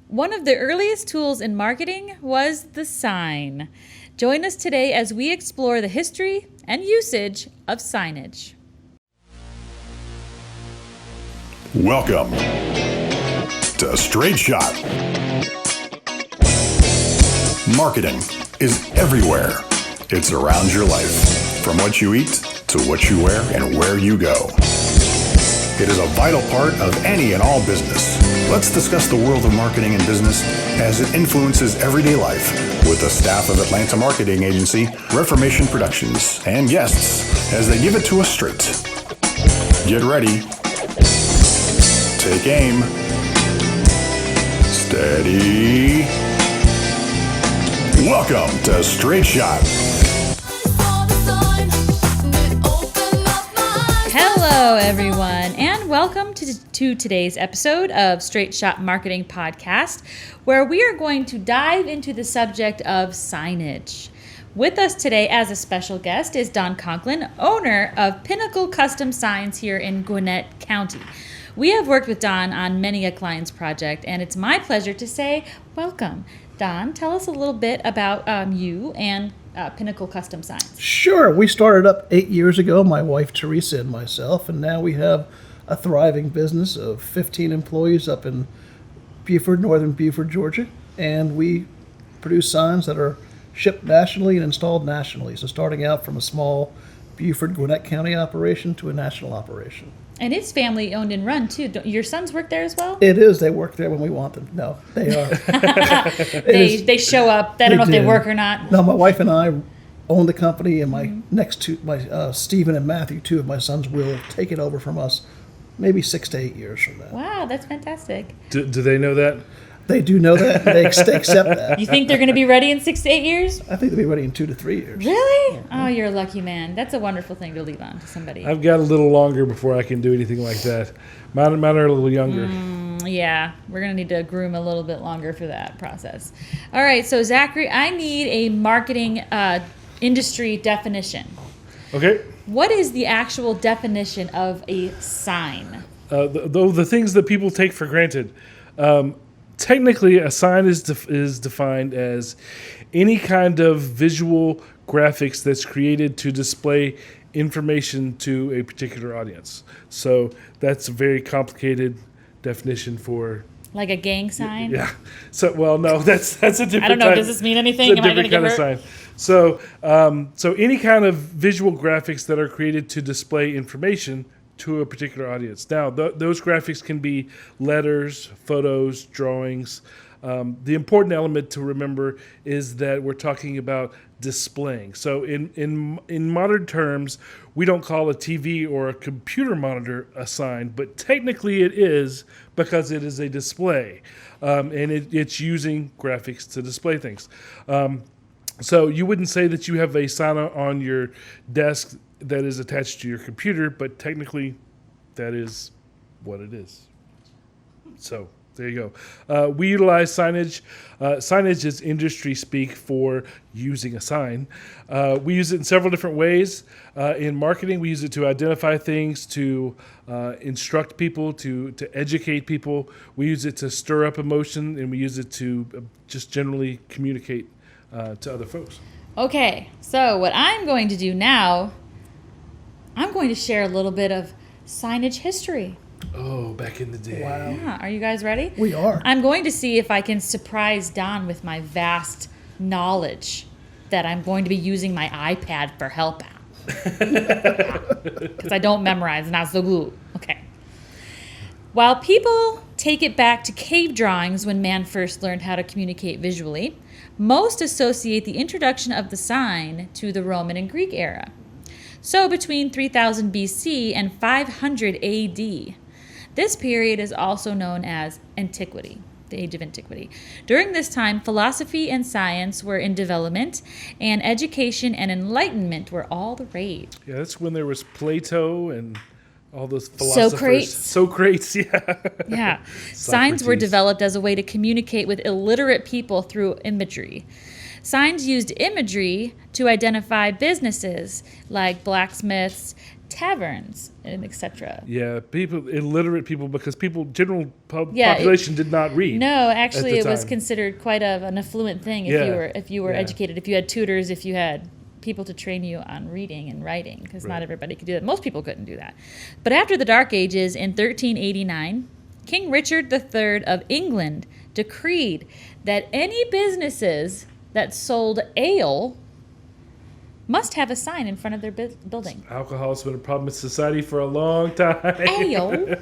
One of the earliest tools in marketing was the sign. Join us today as we explore the history and usage of signage. Welcome to Straight Shot. Marketing is everywhere. It's around your life, from what you eat to what you wear and where you go. It is a vital part of any and all business. Let's discuss the world of marketing and business as it influences everyday life with the staff of Atlanta marketing agency Reformation Productions and guests as they give it to us straight. Get ready. Take aim. Steady. Welcome to Straight Shot. Hello, everyone, and welcome to today's episode of Straight Shot Marketing Podcast, where we are going to dive into the subject of signage. With us today as a special guest is Don Conklin, owner of Pinnacle Custom Signs here in Gwinnett County. We have worked with Don on many a client's project, and it's my pleasure to say welcome. Don, tell us a little bit about you and Pinnacle Custom Signs. Sure. We started up 8 years ago, my wife Theresa and myself, and now we have a thriving business of 15 employees up in Buford, northern Buford, Georgia, and we produce signs that are shipped nationally and installed nationally. So starting out from a small Buford, Gwinnett County operation to a national operation. And it's family owned and run too. Your sons work there as well? It is. They work there when we want them. No, they are. They show up. They don't know if they work or not. No, my wife and I own the company, and my Stephen and Matthew, two of my sons, will take it over from us maybe 6 to 8 years from now. Wow, that's fantastic. Do they know that? They do know that, and they accept that. You think they're going to be ready in 6 to 8 years? I think they'll be ready in 2 to 3 years. Really? Oh, you're a lucky man. That's a wonderful thing to leave on to somebody. I've got a little longer before I can do anything like that. Mine are a little younger. Yeah, we're going to need to groom a little bit longer for that process. All right, so Zachary, I need a marketing industry definition. Okay. What is the actual definition of a sign? The things that people take for granted. Technically, a sign is defined as any kind of visual graphics that's created to display information to a particular audience. So that's a very complicated definition for... Like a gang sign? Yeah. So, well, no, that's a different I don't know. type. Does this mean anything? It's a Am I going to different get kind hurt? of sign. So any kind of visual graphics that are created to display information to a particular audience. Now, those graphics can be letters, photos, drawings. The important element to remember is that we're talking about displaying. So in modern terms, we don't call a TV or a computer monitor a sign, but technically it is because it is a display, and it's using graphics to display things. So you wouldn't say that you have a sign on your desk that is attached to your computer, but technically that is what it is. So there you go. We utilize signage. Signage is industry speak for using a sign. We use it in several different ways. In marketing, we use it to identify things, to instruct people, to educate people. We use it to stir up emotion, and we use it to just generally communicate to other folks. Okay, so what I'm going to do now, I'm going to share a little bit of signage history. Oh, back in the day. Wow. Yeah, are you guys ready? We are. I'm going to see if I can surprise Don with my vast knowledge that I'm going to be using my iPad for help out. Because I don't memorize, not so good. Okay. While people take it back to cave drawings when man first learned how to communicate visually, most associate the introduction of the sign to the Roman and Greek era. So between 3000 BC and 500 AD, this period is also known as antiquity, the age of antiquity. During this time, philosophy and science were in development, and education and enlightenment were all the rage. Yeah, that's when there was Plato and all those philosophers. Socrates, yeah. Yeah. Signs were developed as a way to communicate with illiterate people through imagery. Signs used imagery to identify businesses like blacksmiths, taverns, and etc. Yeah, illiterate people, because general Yeah, population did not read. No, actually, at the it was time. considered quite an affluent thing if you were educated, if you had tutors, if you had people to train you on reading and writing, because not everybody could do that. Most people couldn't do that. But after the Dark Ages in 1389, King Richard III of England decreed that any businesses that sold ale must have a sign in front of their building. Alcohol has been a problem in society for a long time. Ale.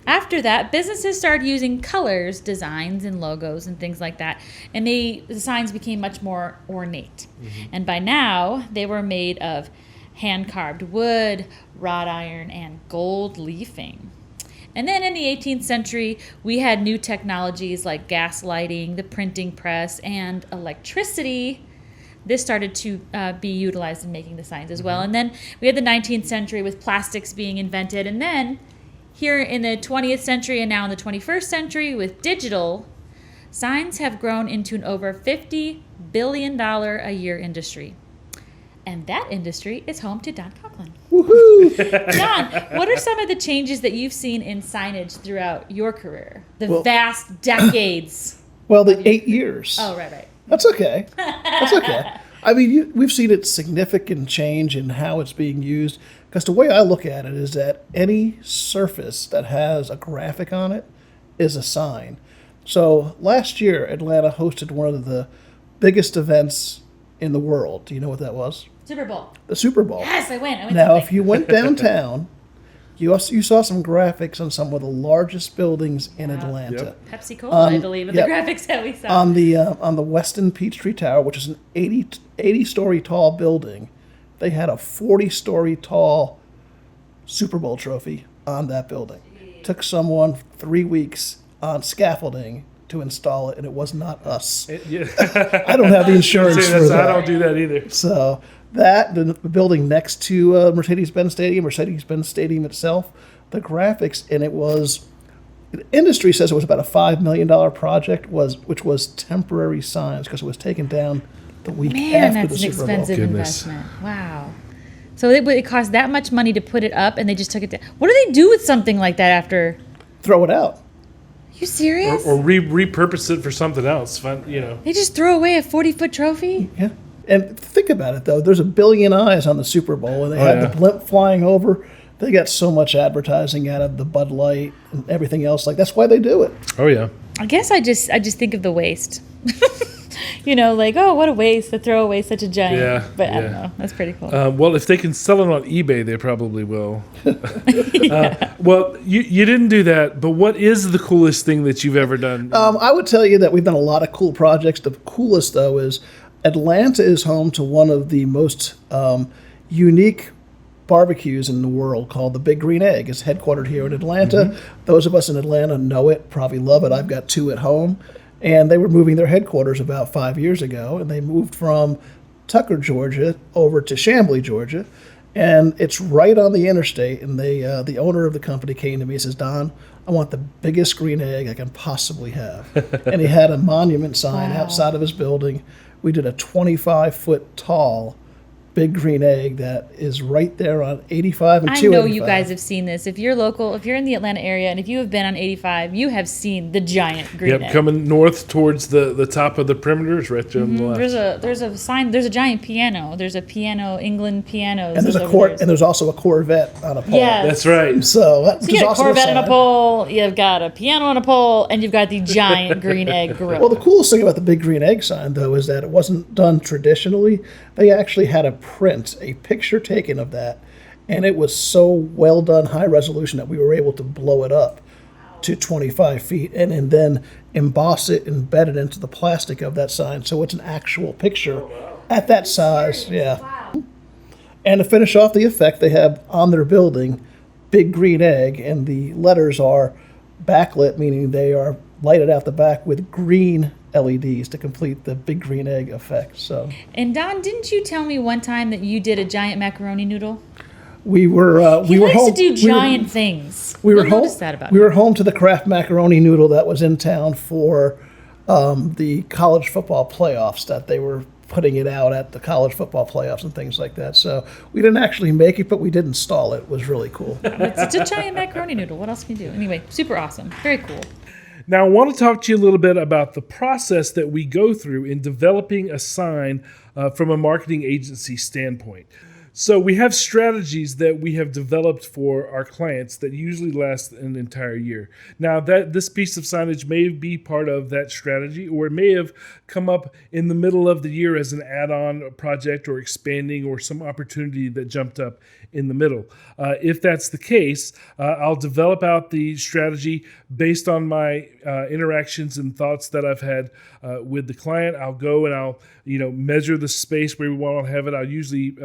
After that, businesses started using colors, designs, and logos and things like that, and the signs became much more ornate. And by now, they were made of hand-carved wood, wrought iron, and gold leafing. And then in the 18th century, we had new technologies like gas lighting, the printing press, and electricity. This started to be utilized in making the signs as well. And then we had the 19th century with plastics being invented. And then here in the 20th century and now in the 21st century with digital, signs have grown into an over $50 billion a year industry. And that industry is home to Don Conklin. Woohoo! Don, what are some of the changes that you've seen in signage throughout your career? The vast decades. Well, the 8 years. Oh, right. That's okay. That's okay. I mean, we've seen a significant change in how it's being used. Because the way I look at it is that any surface that has a graphic on it is a sign. So last year, Atlanta hosted one of the biggest events in the world. Do you know what that was? Super Bowl. The Super Bowl. Yes, I went. Now, if you went downtown, you saw some graphics on some of the largest buildings in Atlanta. Yep. Pepsi Cola, I believe, in the graphics that we saw. On the Westin Peachtree Tower, which is an 80-story tall building, they had a 40-story tall Super Bowl trophy on that building. Took someone 3 weeks on scaffolding to install it, and it was not us. I don't have the insurance for that. I don't do that either. So the building next to Mercedes-Benz Stadium itself, the graphics, and the industry says it was about a $5 million project, which was temporary signs because it was taken down the week after the Super Bowl. That's an expensive investment. Wow. So it cost that much money to put it up, and they just took it down. What do they do with something like that after? Throw it out. You serious? Or repurpose it for something else. Fun, They just throw away a 40-foot trophy? Yeah. And think about it, though. There's a billion eyes on the Super Bowl, and they had the blimp flying over. They got so much advertising out of the Bud Light and everything else. That's why they do it. Oh, yeah. I guess I just think of the waste. What a waste to throw away such a giant. Yeah, but I don't know. That's pretty cool. Well, if they can sell it on eBay, they probably will. Well, you didn't do that, but what is the coolest thing that you've ever done? I would tell you that we've done a lot of cool projects. The coolest, though, is Atlanta is home to one of the most unique barbecues in the world called the Big Green Egg. It's headquartered here in Atlanta. Those of us in Atlanta know it, probably love it. I've got 2 at home. And they were moving their headquarters about 5 years ago, and they moved from Tucker, Georgia, over to Chamblee, Georgia. And it's right on the interstate, and the owner of the company came to me and says, Don, I want the biggest green egg I can possibly have. And he had a monument sign outside of his building. We did a 25-foot tall Big Green Egg that is right there on 85 and 285. I know you guys have seen this. If you're local, if you're in the Atlanta area, and if you have been on 85, you have seen the giant green egg. Coming north towards the top of the perimeters, right there on the left. There's a sign. There's a giant piano. There's a piano, England pianos. And there's also a Corvette on a pole. Yes. That's right. So you got a Corvette on a pole. You've got a piano on a pole, and you've got the giant green egg grill. Well, the coolest thing about the Big Green Egg sign, though, is that it wasn't done traditionally. They actually had a picture taken of that, and it was so well done, high resolution, that we were able to blow it up to 25 feet and then emboss it and embed it into the plastic of that sign, so it's an actual picture at that size. Yeah. Wow. And to finish off the effect, they have on their building Big Green Egg, and the letters are backlit, meaning they are lighted out the back with green LEDs to complete the Big Green Egg effect. So. And Don, didn't you tell me one time that you did a giant macaroni noodle? We were home to do giant things. We were home. That about we were home to the Kraft macaroni noodle that was in town for the college football playoffs that they were putting it out at the college football playoffs and things like that. So we didn't actually make it, but we did install it. It was really cool. It's a giant macaroni noodle. What else can you do? Anyway, super awesome. Very cool. Now, I want to talk to you a little bit about the process that we go through in developing a sign from a marketing agency standpoint. So we have strategies that we have developed for our clients that usually last an entire year. Now, that this piece of signage may be part of that strategy, or it may have come up in the middle of the year as an add-on project or expanding or some opportunity that jumped up in the middle. If that's the case, I'll develop out the strategy based on my interactions and thoughts that I've had with the client. I'll go and I'll measure the space where we want to have it. I'll usually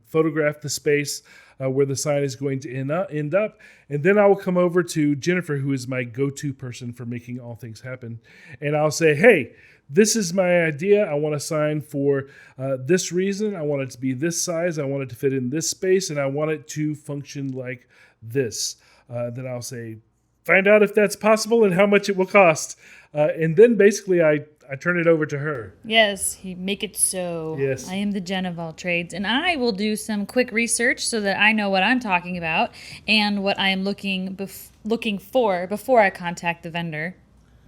photograph the space where the sign is going to end up. And then I will come over to Jennifer, who is my go-to person for making all things happen. And I'll say, hey, this is my idea. I want a sign for this reason. I want it to be this size. I want it to fit in this space. And I want it to function like this. Then I'll say, find out if that's possible and how much it will cost. And then basically I turn it over to her. Yes, make it so. Yes. I am the Jen of all trades. And I will do some quick research so that I know what I'm talking about and what I am looking for before I contact the vendor,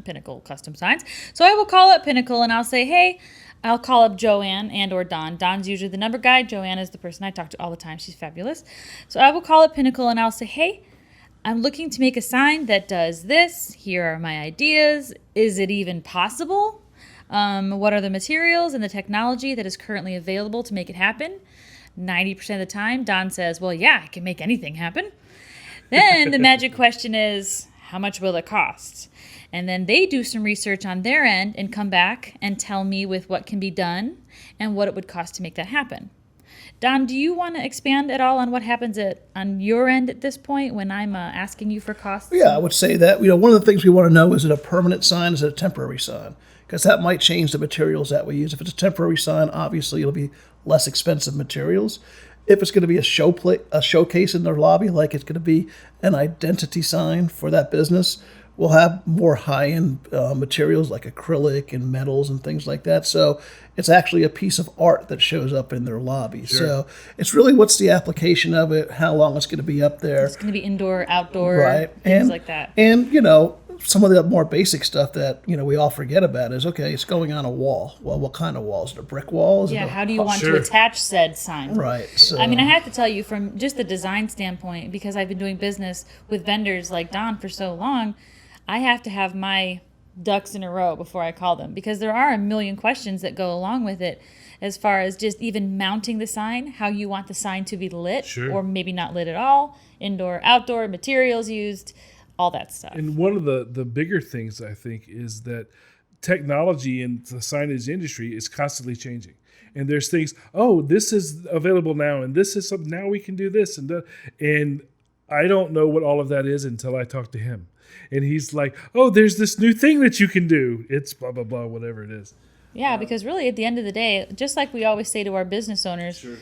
Pinnacle Custom Signs. So I will call up Pinnacle and I'll say, hey, I'll call up Joanne and or Don. Don's usually the number guy. Joanne is the person I talk to all the time. She's fabulous. So I will call up Pinnacle and I'll say, hey, I'm looking to make a sign that does this. Here are my ideas. Is it even possible? What are the materials and the technology that is currently available to make it happen? 90% of the time, Don says, well, yeah, I can make anything happen. Then the magic question is, how much will it cost? And then they do some research on their end and come back and tell me with what can be done and what it would cost to make that happen. Don, do you want to expand at all on what happens on your end at this point when I'm asking you for costs? Yeah, I would say that. One of the things we want to know, is it a permanent sign? Is it a temporary sign? Because that might change the materials that we use. If it's a temporary sign, obviously it'll be less expensive materials. If it's going to be a showcase in their lobby, like it's going to be an identity sign for that business, we'll have more high-end materials like acrylic and metals and things like that. So it's actually a piece of art that shows up in their lobby. Sure. So it's really what's the application of it, how long it's going to be up there. It's going to be indoor, outdoor, right, things like that. And, some of the more basic stuff that, we all forget about is, okay, it's going on a wall. Well, what kind of wall? Is it a brick wall? Yeah, how do you want to attach said sign? Right. So, I mean, I have to tell you from just the design standpoint, because I've been doing business with vendors like Don for so long, I have to have my ducks in a row before I call them, because there are a million questions that go along with it as far as just even mounting the sign, how you want the sign to be lit, Sure. or maybe not lit at all, indoor, outdoor, materials used, all that stuff. And one of the bigger things, I think, is that technology in the signage industry is constantly changing. And there's things, this is available now, and this is something, now we can do this. And I don't know what all of that is until I talk to him. And he's like, there's this new thing that you can do. It's blah, blah, blah, whatever it is. Yeah, because really at the end of the day, just like we always say to our business owners, Sure.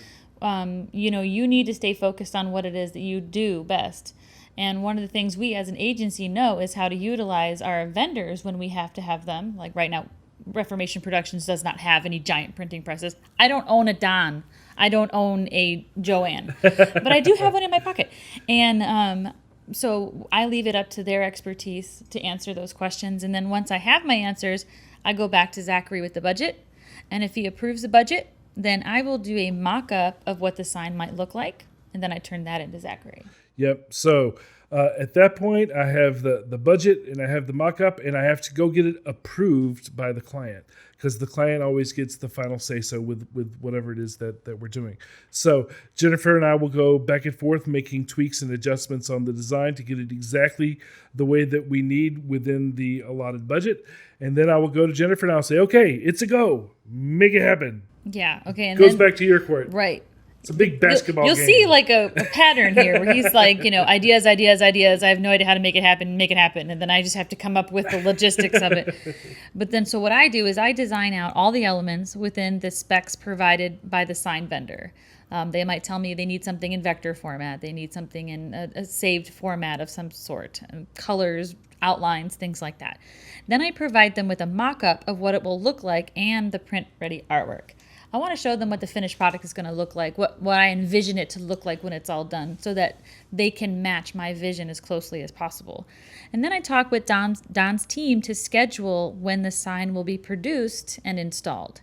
You need to stay focused on what it is that you do best. And one of the things we as an agency know is how to utilize our vendors when we have to have them. Like right now, Reformation Productions does not have any giant printing presses. I don't own a Don. I don't own a Joanne. But I do have one in my pocket. And so I leave it up to their expertise to answer those questions. And then once I have my answers, I go back to Zachary with the budget. And if he approves the budget, then I will do a mock-up of what the sign might look like. And then I turn that into Zachary. Yep. So at that point, I have the budget and I have the mock-up, and I have to go get it approved by the client, because the client always gets the final say-so with whatever it is that we're doing. So Jennifer and I will go back and forth making tweaks and adjustments on the design to get it exactly the way that we need within the allotted budget. And then I will go to Jennifer and I'll say, okay, it's a go. Make it happen. Yeah. Okay. And Goes then, back to your court. right. It's a big basketball You'll game. see like a pattern here where he's like, ideas. I have no idea how to make it happen. And then I just have to come up with the logistics of it. But then, so what I do is I design out all the elements within the specs provided by the sign vendor. They might tell me they need something in vector format. They need something in a saved format of some sort, colors, outlines, things like that. Then I provide them with a mock-up of what it will look like and the print-ready artwork. I want to show them what the finished product is going to look like, what I envision it to look like when it's all done, so that they can match my vision as closely as possible. And then I talk with Don's team to schedule when the sign will be produced and installed.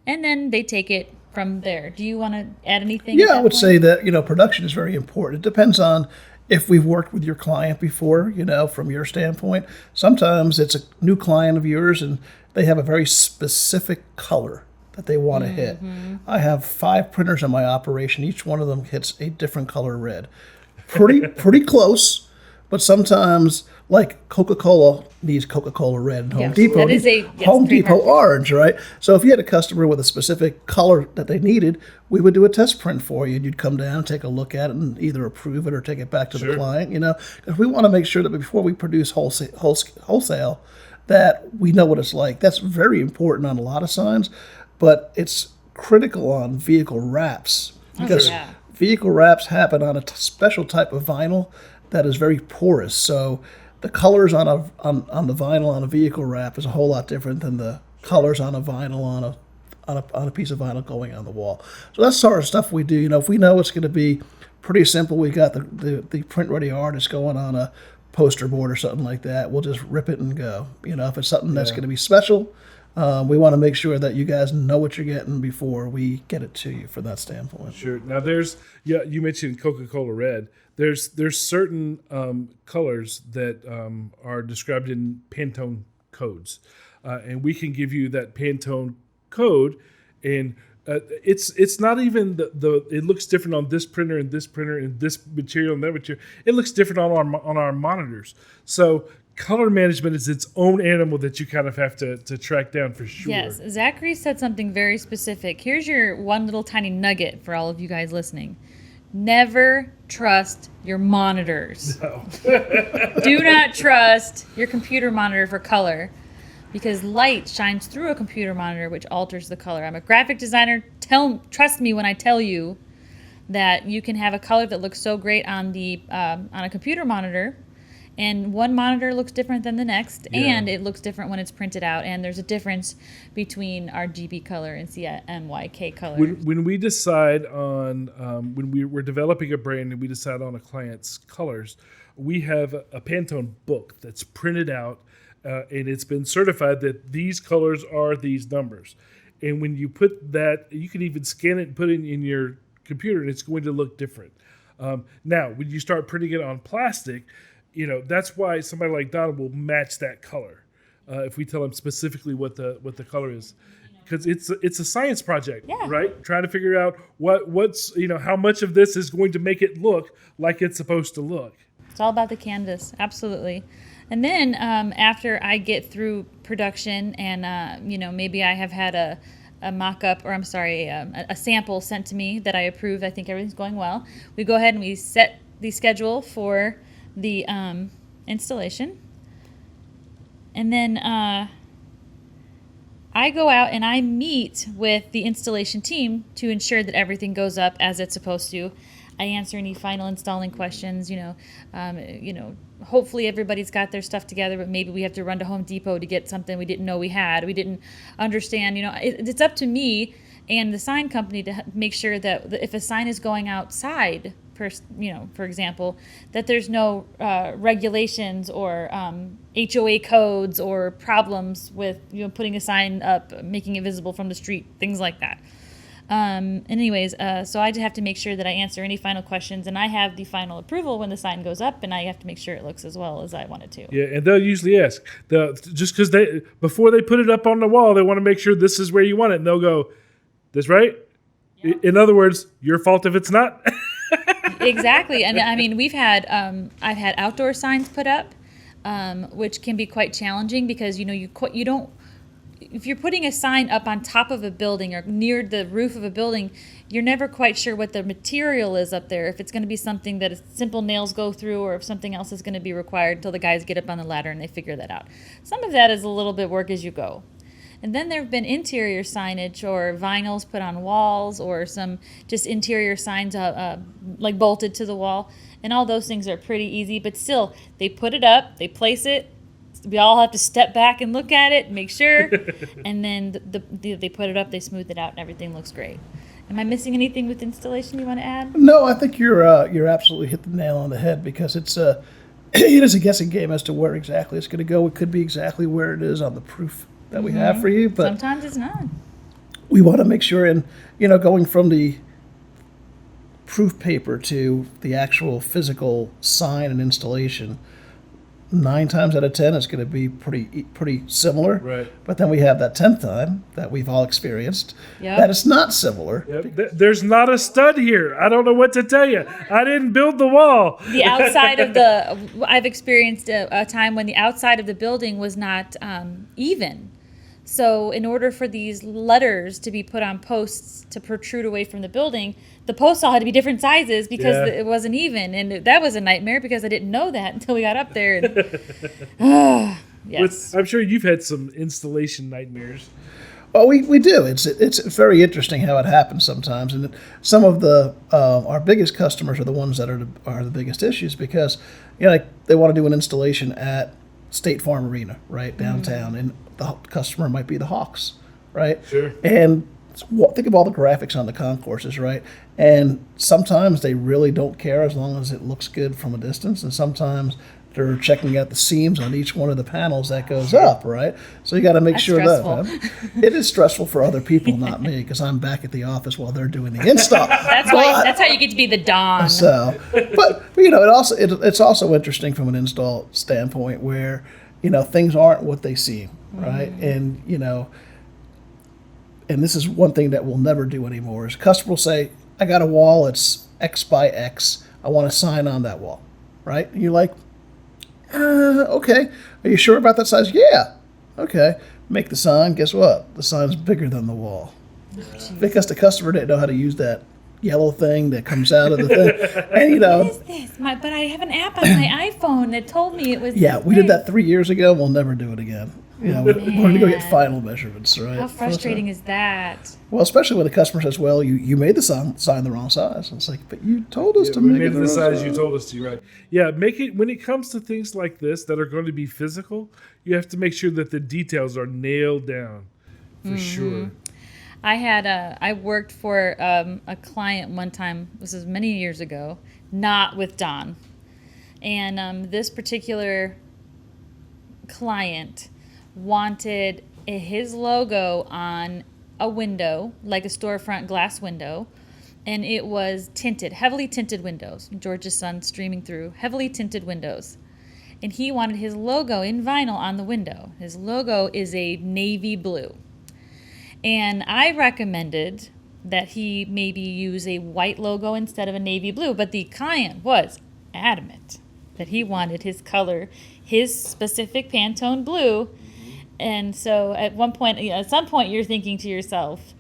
And then they take it from there. Do you want to add anything? Yeah, I would say that, production is very important. It depends on if we've worked with your client before, from your standpoint. Sometimes it's a new client of yours and they have a very specific color that they want to hit. I have 5 printers in my operation. Each one of them hits a different color red. Pretty close, but sometimes, like Coca-Cola needs Coca-Cola red and Home Depot needs Home Depot orange, right? So if you had a customer with a specific color that they needed, we would do a test print for you, and you'd come down and take a look at it and either approve it or take it back to the client, because we want to make sure that before we produce wholesale that we know what it's like. That's very important on a lot of signs, but it's critical on vehicle wraps, because vehicle wraps happen on a special type of vinyl that is very porous. So the colors on the vinyl on a vehicle wrap is a whole lot different than the colors on a vinyl on a piece of vinyl going on the wall. So that's sort of stuff we do. If we know it's going to be pretty simple, we got the print ready artist going on a poster board or something like that, we'll just rip it and go. If it's something that's going to be special, we want to make sure that you guys know what you're getting before we get it to you from that standpoint. Sure. Now you mentioned Coca-Cola red. There's certain colors that are described in Pantone codes, and we can give you that Pantone code, and it's not even it looks different on this printer and this printer and this material and that material. It looks different on our monitors. So color management is its own animal that you kind of have to track down for sure. Yes, Zachary said something very specific. Here's your one little tiny nugget for all of you guys listening. Never trust your monitors. No. Do not trust your computer monitor for color, because light shines through a computer monitor, which alters the color. I'm a graphic designer. Trust me when I tell you that you can have a color that looks so great on a computer monitor, and one monitor looks different than the next, and it looks different when it's printed out. And there's a difference between RGB color and CMYK color. When we decide on, when we're developing a brand and we decide on a client's colors, we have a Pantone book that's printed out, and it's been certified that these colors are these numbers. And when you put that, you can even scan it and put it in your computer, and it's going to look different. Now, when you start printing it on plastic, that's why somebody like Don will match that color if we tell them specifically what the color is, because it's a science project, right? Trying to figure out what's how much of this is going to make it look like it's supposed to look. It's all about the canvas, absolutely. And then after I get through production and maybe I have had a mock-up, or a sample sent to me that I approve, I think everything's going well, we go ahead and we set the schedule for the installation, and then I go out and I meet with the installation team to ensure that everything goes up as it's supposed to. I answer any final installing questions. Hopefully everybody's got their stuff together, but maybe we have to run to Home Depot to get something we didn't know we had. We didn't understand. It's up to me and the sign company to make sure that if a sign is going outside, for example, that there's no regulations or HOA codes or problems with putting a sign up, making it visible from the street, things like that. So I have to make sure that I answer any final questions, and I have the final approval when the sign goes up, and I have to make sure it looks as well as I want it to. Yeah, and they'll usually ask, just because before they put it up on the wall, they want to make sure this is where you want it, and they'll go, "This right?" Yeah. In other words, your fault if it's not. Exactly, and I mean I've had outdoor signs put up, which can be quite challenging because you don't. If you're putting a sign up on top of a building or near the roof of a building, you're never quite sure what the material is up there. If it's going to be something that simple nails go through, or if something else is going to be required until the guys get up on the ladder and they figure that out. Some of that is a little bit work as you go. And then there have been interior signage or vinyls put on walls or some just interior signs like bolted to the wall. And all those things are pretty easy, but still, they put it up, they place it. We all have to step back and look at it, make sure, and then they put it up, they smooth it out, and everything looks great. Am I missing anything with installation you want to add? No, I think you're absolutely hit the nail on the head, because it is a guessing game as to where exactly it's going to go. It could be exactly where it is on the proof that we have for you, but Sometimes it's not. we want to make sure, and going from the proof paper to the actual physical sign and installation, 9 times out of 10 it's going to be pretty similar. Right. But then we have that 10th time that we've all experienced that it's not similar. Yep. There's not a stud here. I don't know what to tell you. I didn't build the wall. The outside of I've experienced a time when the outside of the building was not even. So in order for these letters to be put on posts to protrude away from the building, the posts all had to be different sizes because it wasn't even. And that was a nightmare because I didn't know that until we got up there. And, yes. I'm sure you've had some installation nightmares. Well, we do. It's very interesting how it happens sometimes, and some of the our biggest customers are the ones that are the biggest issues, because like they want to do an installation at State Farm Arena, right downtown, and the customer might be the Hawks, right? Sure. And think of all the graphics on the concourses, right? And sometimes they really don't care as long as it looks good from a distance, and sometimes they're checking out the seams on each one of the panels that goes up, right? So you got to make That's sure stressful. that it is stressful for other people, not me, because I'm back at the office while they're doing the install. That's how you get to be the Don. So, but it's also interesting from an install standpoint where things aren't what they seem, right? And and this is one thing that we'll never do anymore, is a customer will say, I got a wall, it's X by X, I want a sign on that wall, right? And you're like, okay, are you sure about that size? Yeah. Okay, make the sign. Guess what? The sign's bigger than the wall, because the customer didn't know how to use that yellow thing that comes out of the thing. And What is this? But I have an app on my iPhone that told me it was. yeah, we did that 3 years ago. We'll never do it again. We're going to go get final measurements, right? How frustrating is that? Well, especially when the customer says, well, you made the sign the wrong size. And it's like, but you told us to we make made it it the size you told us to, right? Yeah, make it, when it comes to things like this that are going to be physical, you have to make sure that the details are nailed down for sure. I worked for a client one time. This was many years ago, not with Don. And this particular client wanted his logo on a window, like a storefront glass window, and it was tinted, heavily tinted windows. George's sun streaming through, heavily tinted windows. And he wanted his logo in vinyl on the window. His logo is a navy blue. And I recommended that he maybe use a white logo instead of a navy blue, but the client was adamant that he wanted his color, his specific Pantone blue. And so at some point you're thinking to yourself,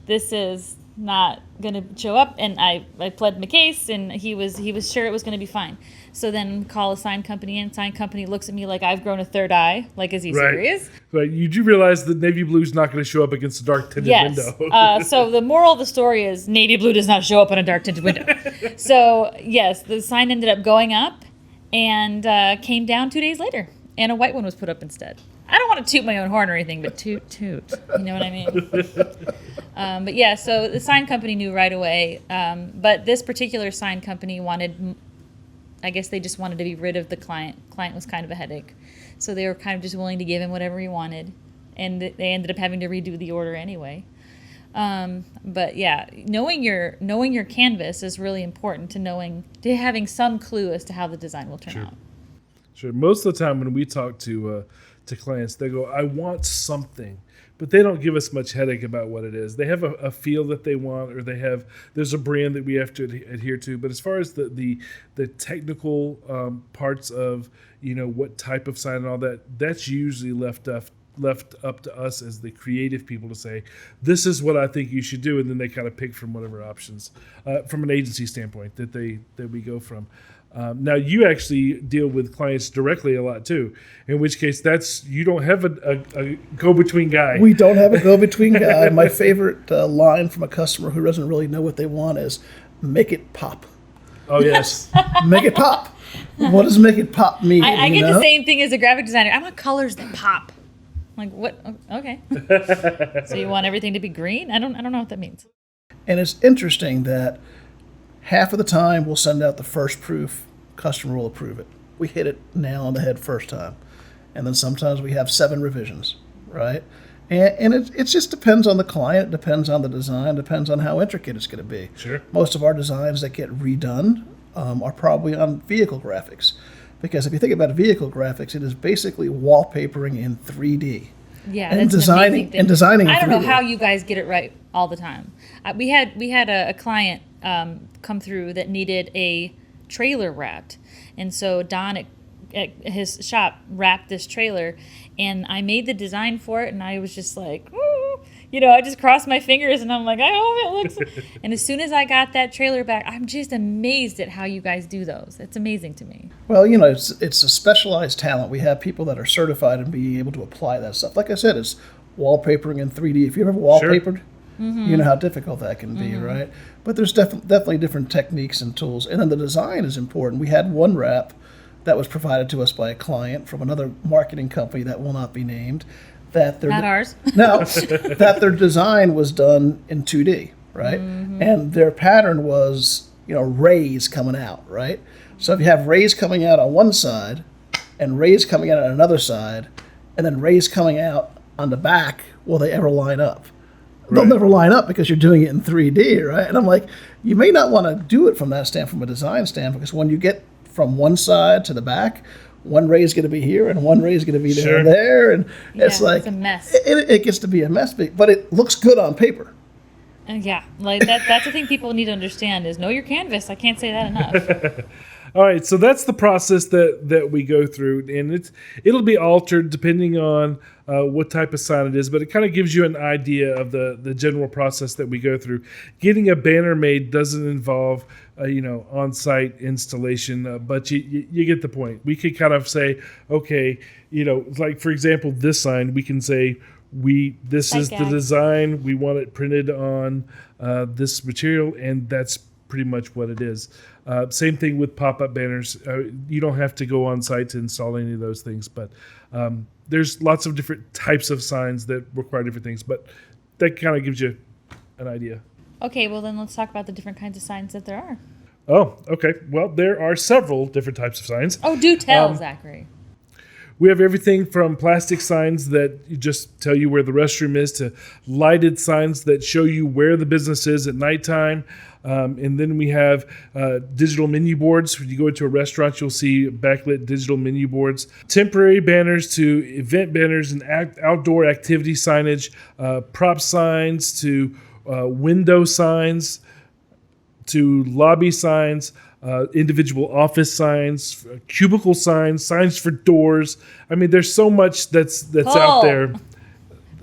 this is not going to show up. And I pled my case, and he was sure it was going to be fine. So then call a sign company in. Sign company looks at me like I've grown a third eye. Like, is he serious? Right. You do realize that navy blue is not going to show up against a dark tinted window. So the moral of the story is navy blue does not show up on a dark tinted window. So yes, the sign ended up going up and came down 2 days later, and a white one was put up instead. I don't want to toot my own horn or anything, but toot. You know what I mean? But yeah, so the sign company knew right away. But this particular sign company I guess they just wanted to be rid of the client. Client was kind of a headache. So they were kind of just willing to give him whatever he wanted. And they ended up having to redo the order anyway. But yeah, knowing your canvas is really important to having some clue as to how the design will turn out. Sure. Most of the time when we talk to clients, they go, I want something, but they don't give us much headache about what it is. They have a feel that they want, or there's a brand that we have to adhere to. But as far as the technical parts of, what type of sign and all that, that's usually left up to us as the creative people to say, this is what I think you should do. And then they kind of pick from whatever options from an agency standpoint that we go from. Now you actually deal with clients directly a lot too, in which case you don't have a go-between guy. We don't have a go-between guy. My favorite line from a customer who doesn't really know what they want is, make it pop. Oh, yes. Make it pop. What does make it pop mean? I get the same thing as a graphic designer. I want colors that pop. I'm like, what? Okay. So you want everything to be green? I don't know what that means. And it's interesting that half of the time we'll send out the first proof, customer will approve it. We hit it nail on the head first time. And then sometimes we have 7 revisions, right? And it just depends on the client, depends on the design, depends on how intricate it's going to be. Sure. Most of our designs that get redone are probably on vehicle graphics. Because if you think about vehicle graphics, it is basically wallpapering in 3D. Yeah, and that's designing an amazing thing. and designing. I don't know 3D. how you guys get it right all the time. We had a client come through that needed a trailer wrapped, and so Don at his shop wrapped this trailer, and I made the design for it, and I was just like, ooh, I just crossed my fingers, and I'm like, I hope it looks. And as soon as I got that trailer back, I'm just amazed at how you guys do those. It's amazing to me. Well, it's a specialized talent. We have people that are certified in being able to apply that stuff. Like I said, it's wallpapering in 3D. If you've ever wallpapered, you know how difficult that can be, right? But there's definitely different techniques and tools. And then the design is important. We had one wrap that was provided to us by a client from another marketing company that will not be named. Not ours. No, that their design was done in 2D, right? And their pattern was, rays coming out, right? So if you have rays coming out on one side and rays coming out on another side and then rays coming out on the back, will they ever line up? They'll never line up because you're doing it in 3D, right? And I'm like, you may not want to do it from that stand, from a design stand, because when you get from one side to the back, one ray is going to be here and one ray is going to be there, and it's like it's a mess. It gets to be a mess, but it looks good on paper. And like that's the thing people need to understand is know your canvas. I can't say that enough. All right, so that's the process that we go through, and it'll be altered depending on what type of sign it is, but it kind of gives you an idea of the general process that we go through. Getting a banner made doesn't involve on-site installation, but you get the point. We could kind of say, okay, like for example, this sign, we can say this is the design. We want it printed on this material, and that's pretty much what it is. Same thing with pop-up banners. You don't have to go on site to install any of those things, but there's lots of different types of signs that require different things, but that kind of gives you an idea. Okay, well then let's talk about the different kinds of signs that there are. Oh, okay. Well, there are several different types of signs. Oh, do tell, Zachary. We have everything from plastic signs that just tell you where the restroom is to lighted signs that show you where the business is at nighttime. And then we have digital menu boards. When you go into a restaurant, you'll see backlit digital menu boards. Temporary banners to event banners and outdoor activity signage, prop signs to window signs to lobby signs, individual office signs, cubicle signs, signs for doors. I mean, there's so much that's out there.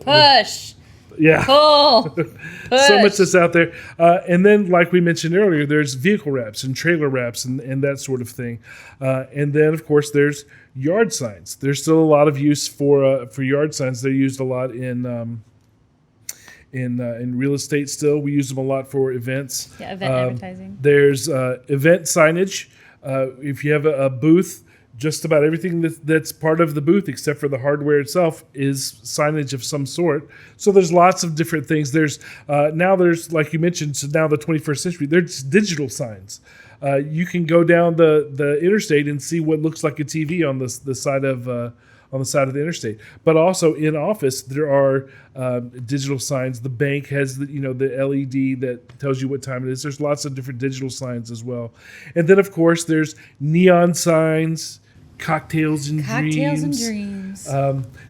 Push. Yeah. Pull. So much that's out there. And then, like we mentioned earlier, there's vehicle wraps and trailer wraps and that sort of thing. And then, of course, there's yard signs. There's still a lot of use for yard signs. They're used a lot in real estate still. We use them a lot for events. Yeah, event advertising. There's event signage. If you have a booth, just about everything that's part of the booth, except for the hardware itself, is signage of some sort. So there's lots of different things. There's like you mentioned, so now the 21st century, there's digital signs. You can go down the interstate and see what looks like a TV on the side of the interstate. But also in office, there are digital signs. The bank has the LED that tells you what time it is. There's lots of different digital signs as well. And then, of course, there's neon signs, cocktails and dreams.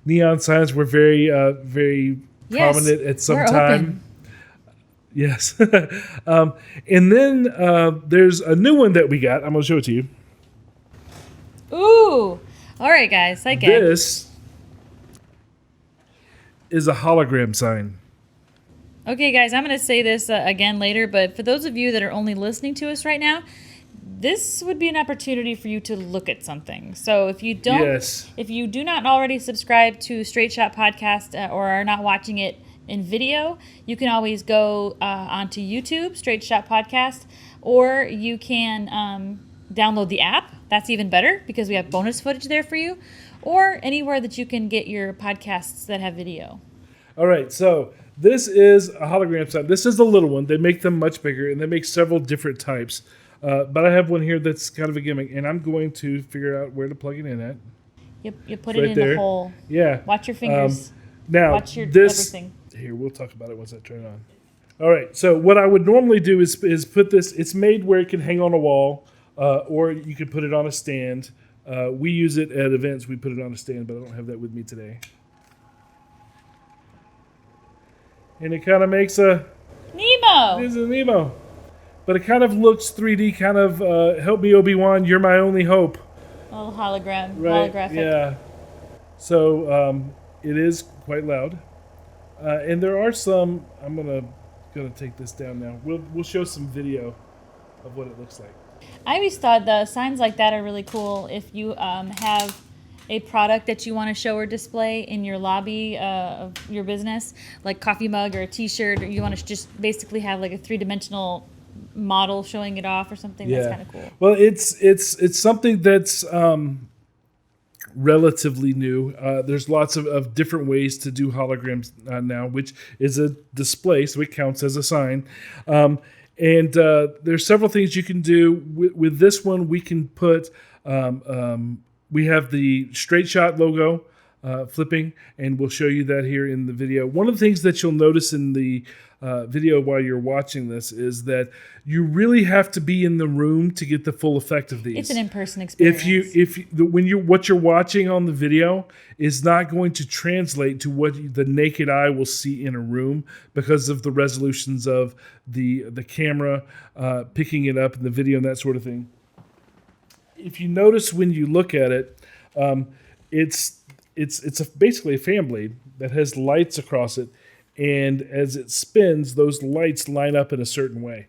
Neon signs were very prominent at some time. Open. Yes. And then there's a new one that we got. I'm going to show it to you. Ooh. All right, guys. Okay. This is a hologram sign. Okay, guys, I'm going to say this again later, but for those of you that are only listening to us right now, this would be an opportunity for you to look at something. So if you don't, Yes. if you do not already subscribe to Straight Shot Podcast or are not watching it in video, you can always go onto YouTube, Straight Shot Podcast, or you can download the app. That's even better because we have bonus footage there for you, or anywhere that you can get your podcasts that have video. All right, so this is a hologram sign. This is the little one. They make them much bigger, and they make several different types. But I have one here that's kind of a gimmick, and I'm going to figure out where to plug it in at. You put Right it in there. the hole. Yeah. Watch your fingers. Now, Watch your this... everything. Here, we'll talk about it once I turn it on. All right, so what I would normally do is put this... It's made where it can hang on a wall, or you can put it on a stand. We use it at events. We put it on a stand, but I don't have that with me today. And it kind of makes a... Nemo! This is Nemo. But it kind of looks 3D, kind of, help me, Obi-Wan, you're my only hope. Little hologram, Right? holographic. Yeah. So it is quite loud. And there are some... I'm gonna take this down now. We'll show some video of what it looks like. I always thought the signs like that are really cool if you have a product that you want to show or display in your lobby of your business, like coffee mug or a t-shirt, or you want to just basically have like a three-dimensional model showing it off or something. That's kind of cool. Well, it's something that's relatively new. There's lots of different ways to do holograms now, which is a display, so it counts as a sign. And there's several things you can do. With this one, we can put... we have the Straight Shot logo flipping, and we'll show you that here in the video. One of the things that you'll notice in the video while you're watching this is that you really have to be in the room to get the full effect of these. It's an in-person experience. What you're watching on the video is not going to translate to what the naked eye will see in a room because of the resolutions of the camera picking it up in the video and that sort of thing. If you notice when you look at it, it's basically a fan blade that has lights across it, and as it spins, those lights line up in a certain way.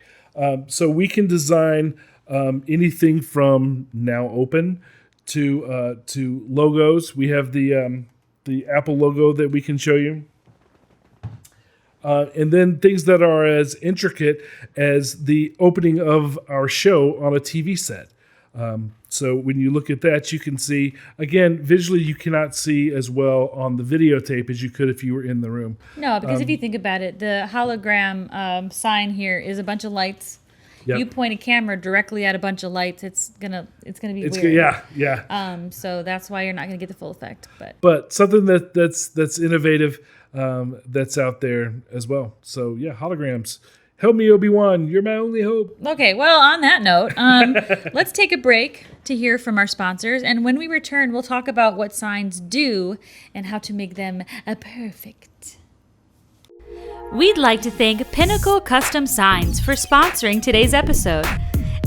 So we can design anything from now open to logos. We have the Apple logo that we can show you. And then things that are as intricate as the opening of our show on a TV set. So when you look at that, you can see, again, visually you cannot see as well on the videotape as you could if you were in the room. No, because if you think about it, the hologram sign here is a bunch of lights. Yep. You point a camera directly at a bunch of lights, it's gonna be weird. Yeah. So that's why you're not gonna get the full effect. But something that's innovative, that's out there as well. So yeah, holograms. Help me, Obi-Wan. You're my only hope. Okay, well, on that note, let's take a break to hear from our sponsors. And when we return, we'll talk about what signs do and how to make them perfect. We'd like to thank Pinnacle Custom Signs for sponsoring today's episode.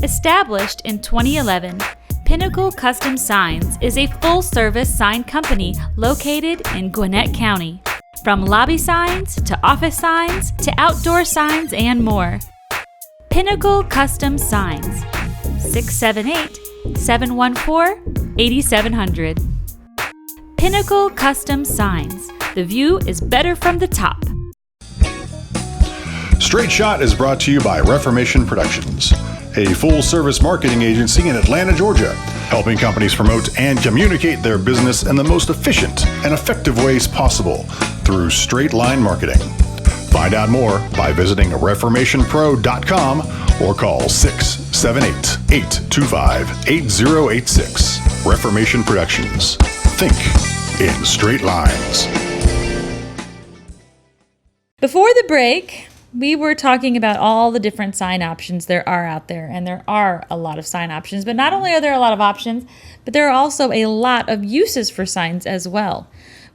Established in 2011, Pinnacle Custom Signs is a full-service sign company located in Gwinnett County. From lobby signs to office signs to outdoor signs and more. Pinnacle Custom Signs, 678-714-8700. Pinnacle Custom Signs. The view is better from the top. Straight Shot is brought to you by Reformation Productions, a full-service marketing agency in Atlanta, Georgia, helping companies promote and communicate their business in the most efficient and effective ways possible through straight-line marketing. Find out more by visiting reformationpro.com or call 678-825-8086. Reformation Productions. Think in straight lines. Before the break, we were talking about all the different sign options there are out there, and there are a lot of sign options. But not only are there a lot of options, but there are also a lot of uses for signs as well.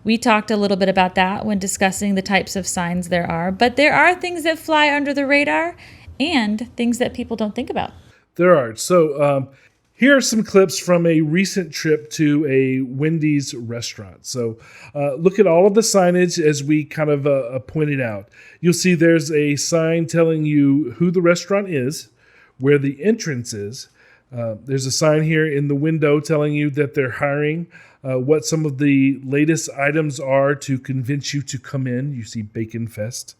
We talked a little bit about that when discussing the types of signs there are, but there are things that fly under the radar and things that people don't think about. There are. So here are some clips from a recent trip to a Wendy's restaurant. So look at all of the signage as we kind of pointed out. You'll see there's a sign telling you who the restaurant is, where the entrance is, There's a sign here in the window telling you that they're hiring, what some of the latest items are to convince you to come in. You see Bacon Fest.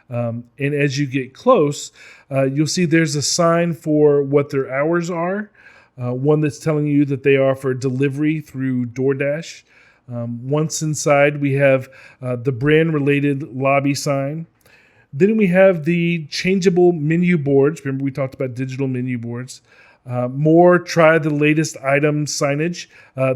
And as you get close, you'll see there's a sign for what their hours are. One that's telling you that they offer delivery through DoorDash. Once inside, we have the brand-related lobby sign. Then we have the changeable menu boards. Remember, we talked about digital menu boards. More try the latest item signage.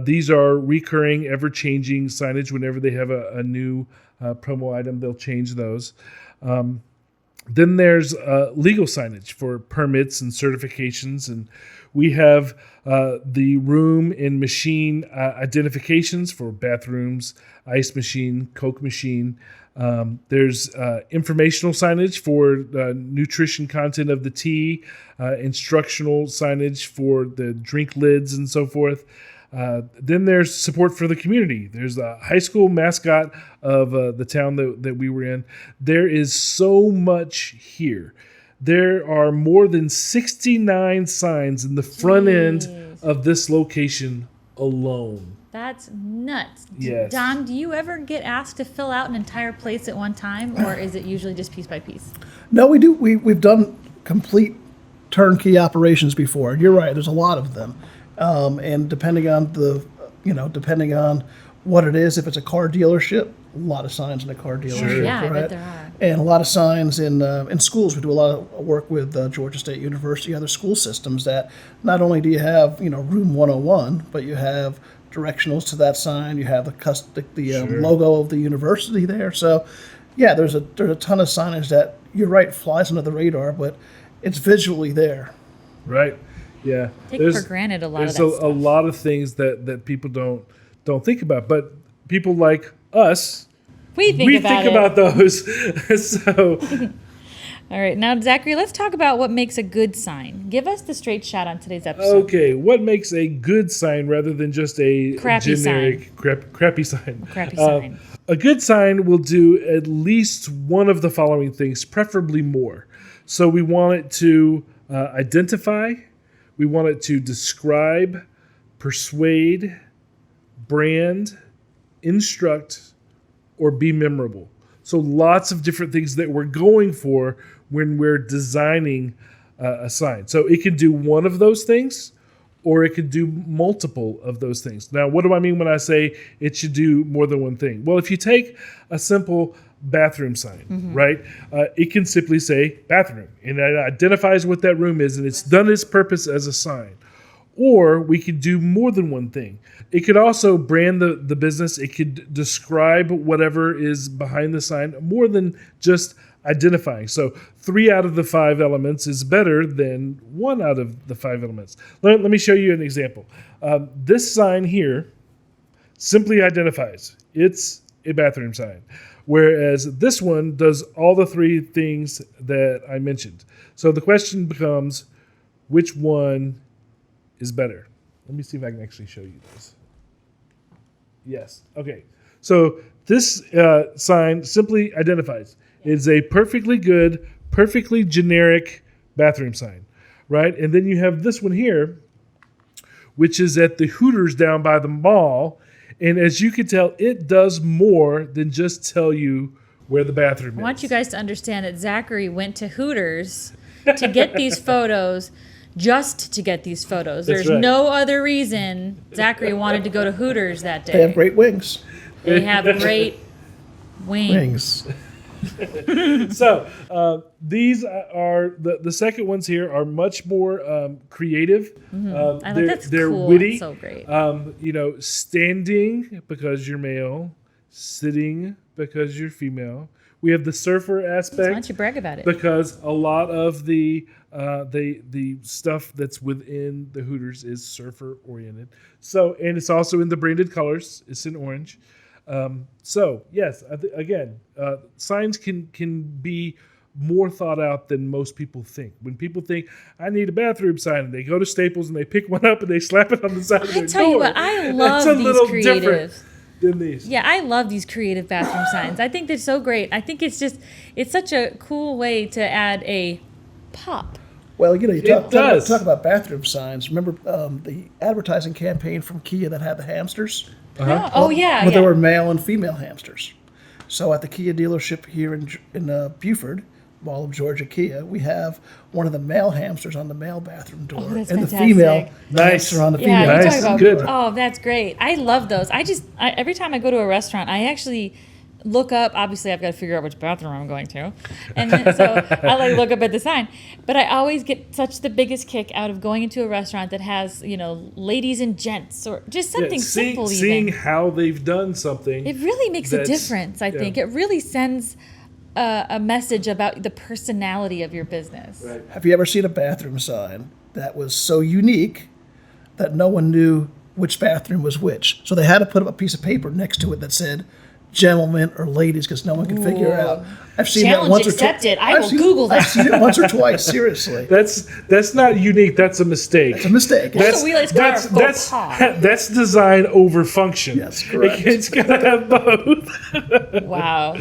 These are recurring, ever-changing signage. Whenever they have a new promo item, they'll change those. Then there's legal signage for permits and certifications. And we have the room and machine identifications for bathrooms, ice machine, Coke machine. There's informational signage for nutrition content of the tea, instructional signage for the drink lids and so forth. Then there's support for the community. There's a high school mascot of the town that we were in. There is so much here. There are more than 69 signs in the front end of this location alone. That's nuts. Yes. Don, do you ever get asked to fill out an entire place at one time, or is it usually just piece by piece? No, we do. We've done complete turnkey operations before. You're right. There's a lot of them, and depending on depending on what it is, if it's a car dealership, a lot of signs in a car dealership. Sure. Yeah, I right? bet there are. And a lot of signs in schools. We do a lot of work with Georgia State University, other school systems that not only do you have room 101, but you have directionals to that sign. You have the logo of the university there. So, yeah, there's a ton of signage that you're right flies under the radar, but it's visually there. Right. Yeah. Take for granted a lot of that There's a stuff. lot of things that people don't think about, but people like us, We think about those. So, All right, now Zachary, let's talk about what makes a good sign. Give us the straight shot on today's episode. okay, what makes a good sign rather than just a Crappy generic crappy sign? Crappy sign. A good sign will do at least one of the following things, preferably more. So we want it to identify, we want it to describe, persuade, brand, instruct, or be memorable. So lots of different things that we're going for when we're designing a sign. So it can do one of those things, or it could do multiple of those things. Now, what do I mean when I say it should do more than one thing? Well, if you take a simple bathroom sign, right? It can simply say bathroom, and it identifies what that room is, and it's done its purpose as a sign. Or we could do more than one thing. It could also brand the business. It could describe whatever is behind the sign more than just identifying. So 3 out of the 5 elements is better than 1 out of the 5 elements. Let me show you an example. This sign here simply identifies. It's a bathroom sign. Whereas this one does all the 3 things that I mentioned. So the question becomes, which one is better? Let me see if I can actually show you this. Yes. Okay. So this sign simply identifies. It's a perfectly good, perfectly generic bathroom sign, right? And then you have this one here, which is at the Hooters down by the mall. And as you can tell, it does more than just tell you where the bathroom is. I want you guys to understand that Zachary went to Hooters to get these photos. Just to get these photos. That's There's right. no other reason Zachary wanted to go to Hooters that day. They have great wings. They have great wings. So these are the second ones here are much more creative. I think that's they're cool. witty. That's so great. Standing because you're male, sitting because you're female. We have the surfer aspect. Why don't you brag about it? Because a lot of the stuff that's within the Hooters is surfer oriented. So, and it's also in the branded colors. It's in orange. So yes, again, signs can be more thought out than most people think. When people think, I need a bathroom sign, and they go to Staples and they pick one up and they slap it on the side of their door. I tell you what, I love That's a these little creative. different than these. Yeah, I love these creative bathroom signs. I think they're so great. I think it's such a cool way to add a pop Well, you does. talk about bathroom signs. Remember the advertising campaign from Kia that had the hamsters? No. Oh, yeah. Well, yeah. there were male and female hamsters. So at the Kia dealership here in Buford, Mall of Georgia Kia, we have one of the male hamsters on the male bathroom door, that's and fantastic. the female Nice. hamster on the Yeah, female. you Nice. talk about, Good. oh, that's great. I love those. Every time I go to a restaurant, I actually look up. Obviously, I've got to figure out which bathroom I'm going to, and then, so I like look up at the sign. But I always get such the biggest kick out of going into a restaurant that has ladies and gents or just something simple. Seeing Even how they've done something. it really makes a that's- difference. I think it really sends a message about the personality of your business. Right. Have you ever seen a bathroom sign that was so unique that no one knew which bathroom was which? So they had to put up a piece of paper next to it that said gentlemen or ladies because no one could figure it out. I've seen Challenge that once accepted. or I will Google that. I've seen it once or twice, seriously. That's not unique. That's a mistake. It's a mistake. That's- we like to call it a faux pas. That's design over function. Yes, correct. It's got to have both. Wow.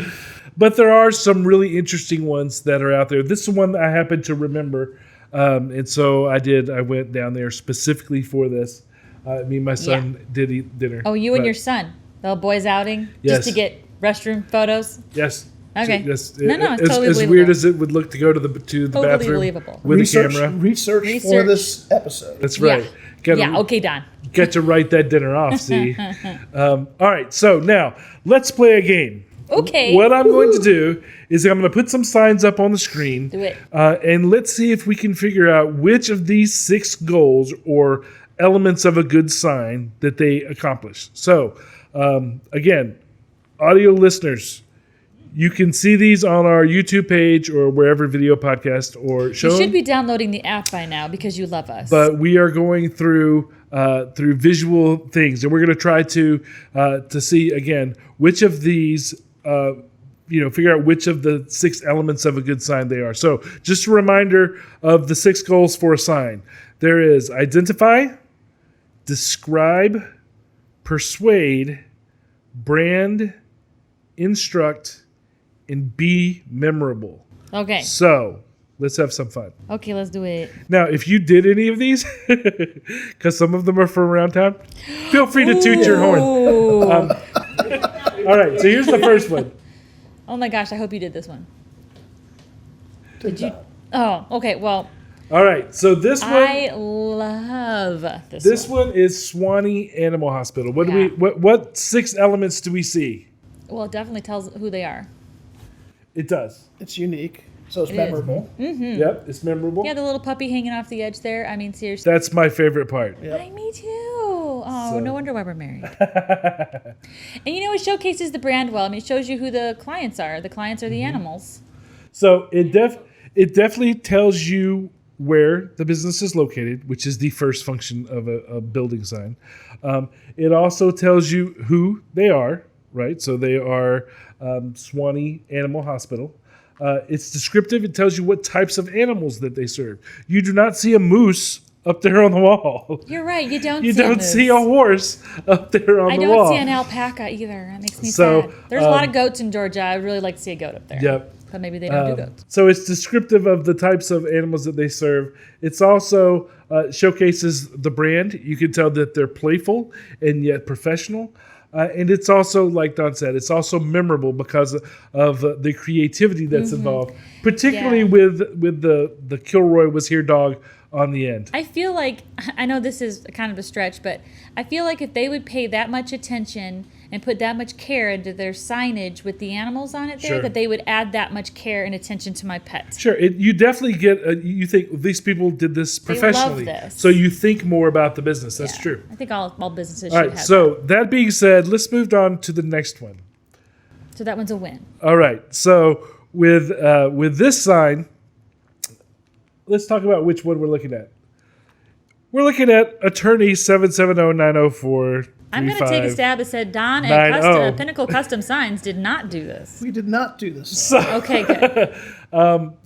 But there are some really interesting ones that are out there. This is one that I happen to remember, and so I went down there specifically for this. Me and my son did eat dinner. Oh, you and But your son, the little boys outing, Yes. just to get restroom photos. Yes. Okay. Yes. No, it's as, totally as weird believable. as it would look to go to the Totally bathroom believable. with research, a camera. Research for this episode. That's right. Gotta- Yeah. Okay, Don. Get to write that dinner off. See. All right. So now let's play a game. Okay. What I'm going to do is I'm going to put some signs up on the screen. Do it. And let's see if we can figure out which of these 6 goals or elements of a good sign that they accomplish. So, again, audio listeners, you can see these on our YouTube page or wherever video podcast or show. You should be downloading the app by now because you love us. But we are going through visual things, and we're going to try to see again which of these. Figure out which of the 6 elements of a good sign they are. So, just a reminder of the 6 goals for a sign. There is identify, describe, persuade, brand, instruct, and be memorable. okay. So, let's have some fun. Okay, let's do it. Now, if you did any of these, because some of them are from around town, feel free to toot your horn. Ooh. All right, so here's the first one. Oh my gosh, I hope you did this one. Did you? Oh, okay. Well, All right, so this one. I love this. This one is Swanee Animal Hospital. What do Yeah. what 6 elements do we see? Well, it definitely tells who they are. It does. It's unique, so it's It is. memorable. Yep, it's memorable. Yeah, the little puppy hanging off the edge there. I mean, seriously. That's my favorite part. Hi, me too. Oh, So- no wonder why we're married. And it showcases the brand well. I mean, it shows you who the clients are. The clients are the animals. So it definitely tells you where the business is located, which is the first function of a building sign. It also tells you who they are, right? So they are Swanee Animal Hospital. It's descriptive. It tells you what types of animals that they serve. You do not see a moose up there on the wall. You're right. You don't. You see a don't moose. see a horse up there on I the don't wall. see an alpaca either. That makes me So, sad. There's a lot of goats in Georgia. I'd really like to see a goat up there. Yep. But maybe they don't do goats. So it's descriptive of the types of animals that they serve. It's also showcases the brand. You can tell that they're playful and yet professional. And it's also, like Don said, it's also memorable because of the creativity that's involved, particularly Yeah. with the Kilroy was here dog on the end. I feel like, I know this is kind of a stretch, but I feel like if they would pay that much attention and put that much care into their signage with the animals on it there, Sure. that they would add that much care and attention to my pets. Sure, you definitely get. You think these people did this love professionally, this. so you think more about the business. That's Yeah. true. I think all businesses All should right. have So that being said, let's move on to the next one. that. So that one's a win. All right. So with this sign, let's talk about which one we're looking at. We're looking at Attorney 770-904. I'm going to take a stab and said Don 90. at Pinnacle Custom Signs did not do this. We did not do this. So, Okay, good.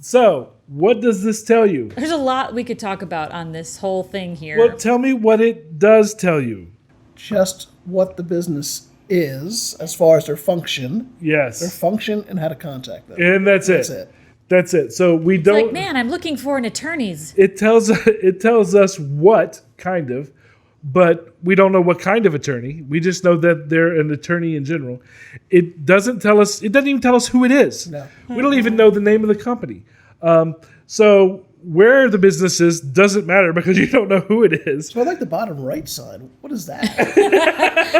so what does this tell you? There's a lot we could talk about on this whole thing here. Well, tell me what it does tell you. Just what the business is as far as their function Yes. and how to contact them. And that's That's it. it. That's it. So we It's don't. like, man, I'm looking for an attorney's. It tells us what kind of, but we don't know what kind of attorney. We just know that they're an attorney in general. It doesn't tell us. It doesn't even tell us who it is. No. We don't even know the name of the company. So where the business is doesn't matter because you don't know who it is. So I like the bottom right side. What is that?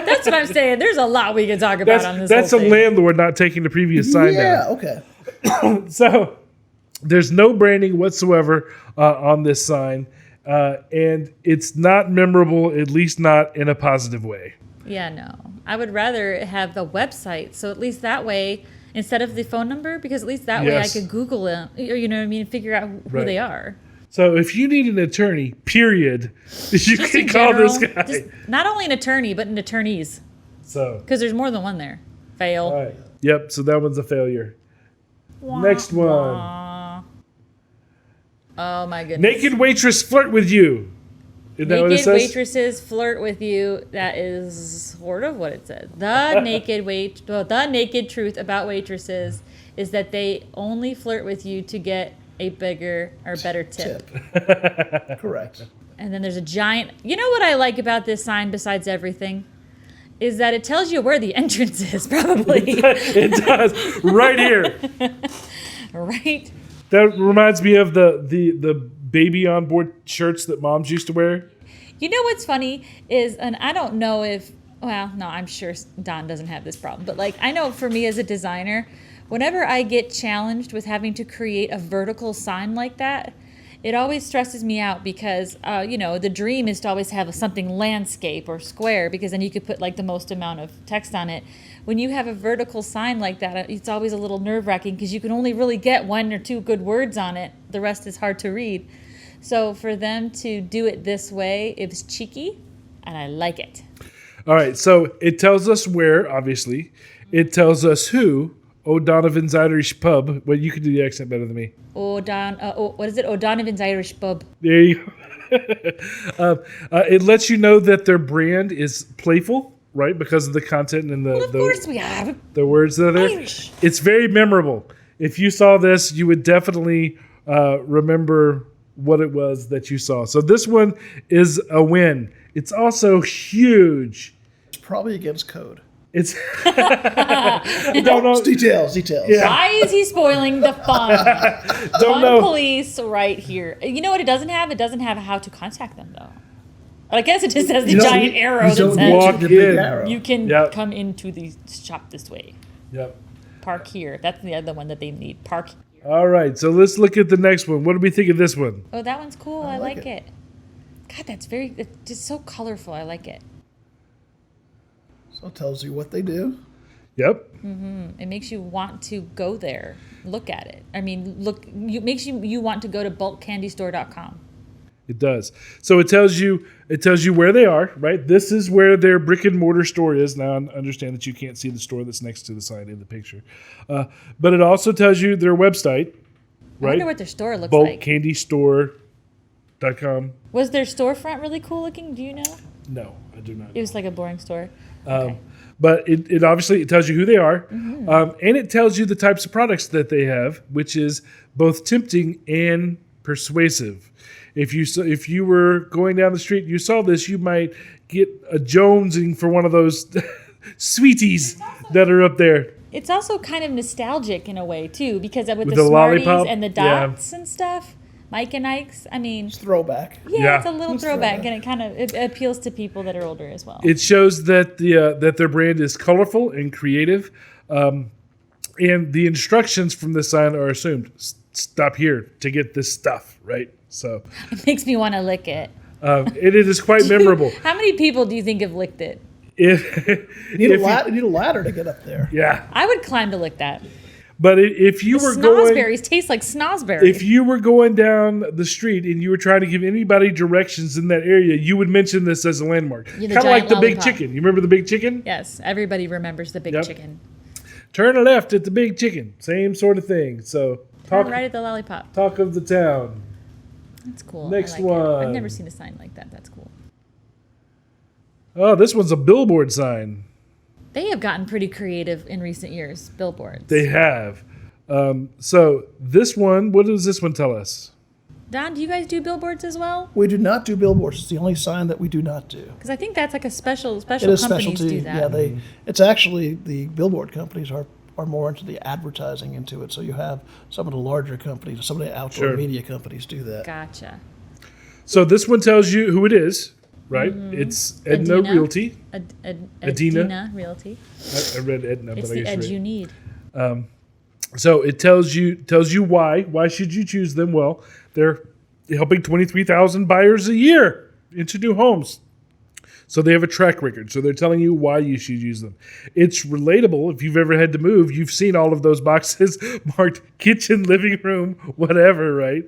That's what I'm saying. There's a lot we can talk about on this. That's whole a thing. landlord not taking the previous sign Yeah, down. okay. So there's no branding whatsoever on this sign, and it's not memorable, at least not in a positive way. Yeah, no. I would rather have the website, so at least that way, instead of the phone number, because at least that way I Yes. could Google it, or you know what I mean, figure out who Right. they are. So if you need an attorney, period, you Just can in call general, this guy. just not only an attorney, but an attorneys, So, because there's more than one there. Fail. all right. Yep, so that one's a failure. Next one. Aw. Oh my goodness. Naked waitress flirt with you. Isn't that what it Naked says? waitresses flirt with you. That is sort of what it says. The naked truth about waitresses is that they only flirt with you to get a bigger or better tip. Correct. And then there's a giant. You know what I like about this sign besides everything? Is that it tells you where the entrance is, probably. It does. Right here. Right? That reminds me of the baby on board shirts that moms used to wear. You know what's funny is, and I don't know if, well, no, I'm sure Don doesn't have this problem, but like I know for me as a designer, whenever I get challenged with having to create a vertical sign like that, it always stresses me out because, the dream is to always have something landscape or square because then you could put like the most amount of text on it. When you have a vertical sign like that, it's always a little nerve-wracking because you can only really get one or two good words on it. The rest is hard to read. So for them to do it this way, it was cheeky, and I like it. All right, so it tells us where, obviously. It tells us who. O'Donovan's Irish Pub. Well, you can do the accent better than me. What is it? O'Donovan's Irish Pub. There you go. It lets you know that their brand is playful, right? Because of the content and Of course we are. the words that are there. Irish. It's very memorable. If you saw this, you would definitely remember what it was that you saw. So this one is a win. It's also huge. It's probably against code. It's don't know. Details. Yeah. Why is he spoiling the fun? Don't Fun know. police right here. You know what it doesn't have? It doesn't have how to contact them, though. But I guess it just has the You don't giant need- arrow you that don't says need Walk the big in. arrow. you can Yep. come into the shop this way. Yep. Park here. That's the other one that they need. Park here. All right, so let's look at the next one. What do we think of this one? Oh, that one's cool. I like like it. it. God, it's just so colorful. I like it. So it tells you what they do. Yep. It makes you want to go there, look at it. I mean, makes you want to go to bulkcandystore.com. It does. So it tells you where they are, right? This is where their brick and mortar store is. Now I understand that you can't see the store that's next to the sign in the picture. But it also tells you their website, I right? wonder what their store looks like. Bulkcandystore.com. Was their storefront really cool looking? Do you know? No, I do not. It was like a boring store. Okay. But it obviously it tells you who they are, and it tells you the types of products that they have, which is both tempting and persuasive. If you were going down the street and you saw this, you might get a jonesing for one of those sweeties that are up there. It's also kind of nostalgic in a way too, because with With the the Smarties lollipop? and the Yeah. dots and stuff, Mike and Ike's. I mean, It's throwback. yeah, it's Yeah. a little It's throwback, throwback. and it appeals to people that are older as well. It shows that that their brand is colorful and creative, and the instructions from this sign are assumed. Stop here to get this stuff, right? So It makes me want to lick it. it is quite memorable. How many people do you think have licked it? You need, If you need a ladder to get up there. yeah, I would climb to lick that. but if you were going, Snosberries taste like snosberries. if you were going down the street and you were trying to give anybody directions in that area, you would mention this as a landmark. Yeah, the Kind of like giant the Big lollipop. Chicken. You remember the Big Chicken? Yes, everybody remembers the big Yep. chicken. Turn left at the Big Chicken. Same sort of thing. So Turn right at the lollipop. talk of the town. That's cool. Next I like it. I've one. never seen a sign like that. That's cool. Oh, this one's a billboard sign. They have gotten pretty creative in recent years. Billboards. They have. So this one, what does this one tell us? Don, do you guys do billboards as well? We do not do billboards. It's the only sign that we do not do. Because I think that's like a special It is companies specialty. do that. Yeah, it's actually the billboard companies are more into the advertising into it. So you have some of the larger companies, some of the outdoor Sure. media companies do that. Gotcha. So this one tells you who it is, right? It's Edna Adina. Realty. Adina Adina. Realty. I read Edna, It's but I the guess edge you're you right. need. So it tells you why. Why should you choose them? Well, they're helping 23,000 buyers a year into new homes. So they have a track record. So they're telling you why you should use them. It's relatable. If you've ever had to move, you've seen all of those boxes marked kitchen, living room, whatever, right?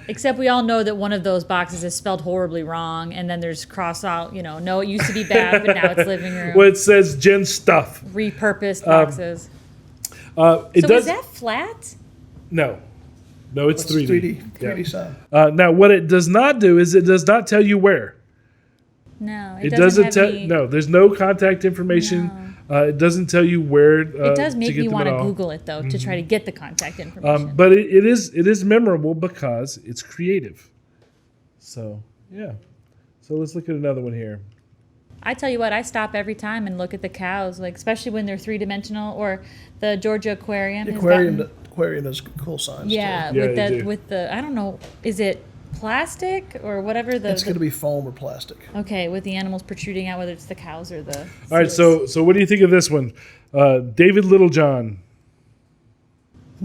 Except we all know that one of those boxes is spelled horribly wrong, and then there's cross out, no, it used to be bad, but now it's living room. Well, it says Jen Stuff. Repurposed boxes. It So does is that flat? no, it's 3D. 3D Yeah. sign. Now, what it does not do is it does not tell you where. No, It doesn't doesn't have tell. any- No, there's no contact information. It doesn't tell you where. It does to make get me them want at to all. Google it though to try to get the contact information. But it is memorable because it's creative. So yeah. So let's look at another one here. I tell you what, I stop every time and look at the cows, like especially when they're 3-dimensional, or the Georgia Aquarium. The has aquarium has cool signs. yeah, too. Yeah, with they the do. with the I don't know, is it plastic or whatever the, It's going to be foam or plastic. okay, with the animals protruding out, whether it's the cows or the. All right. seals. So what do you think of this one? David Littlejohn.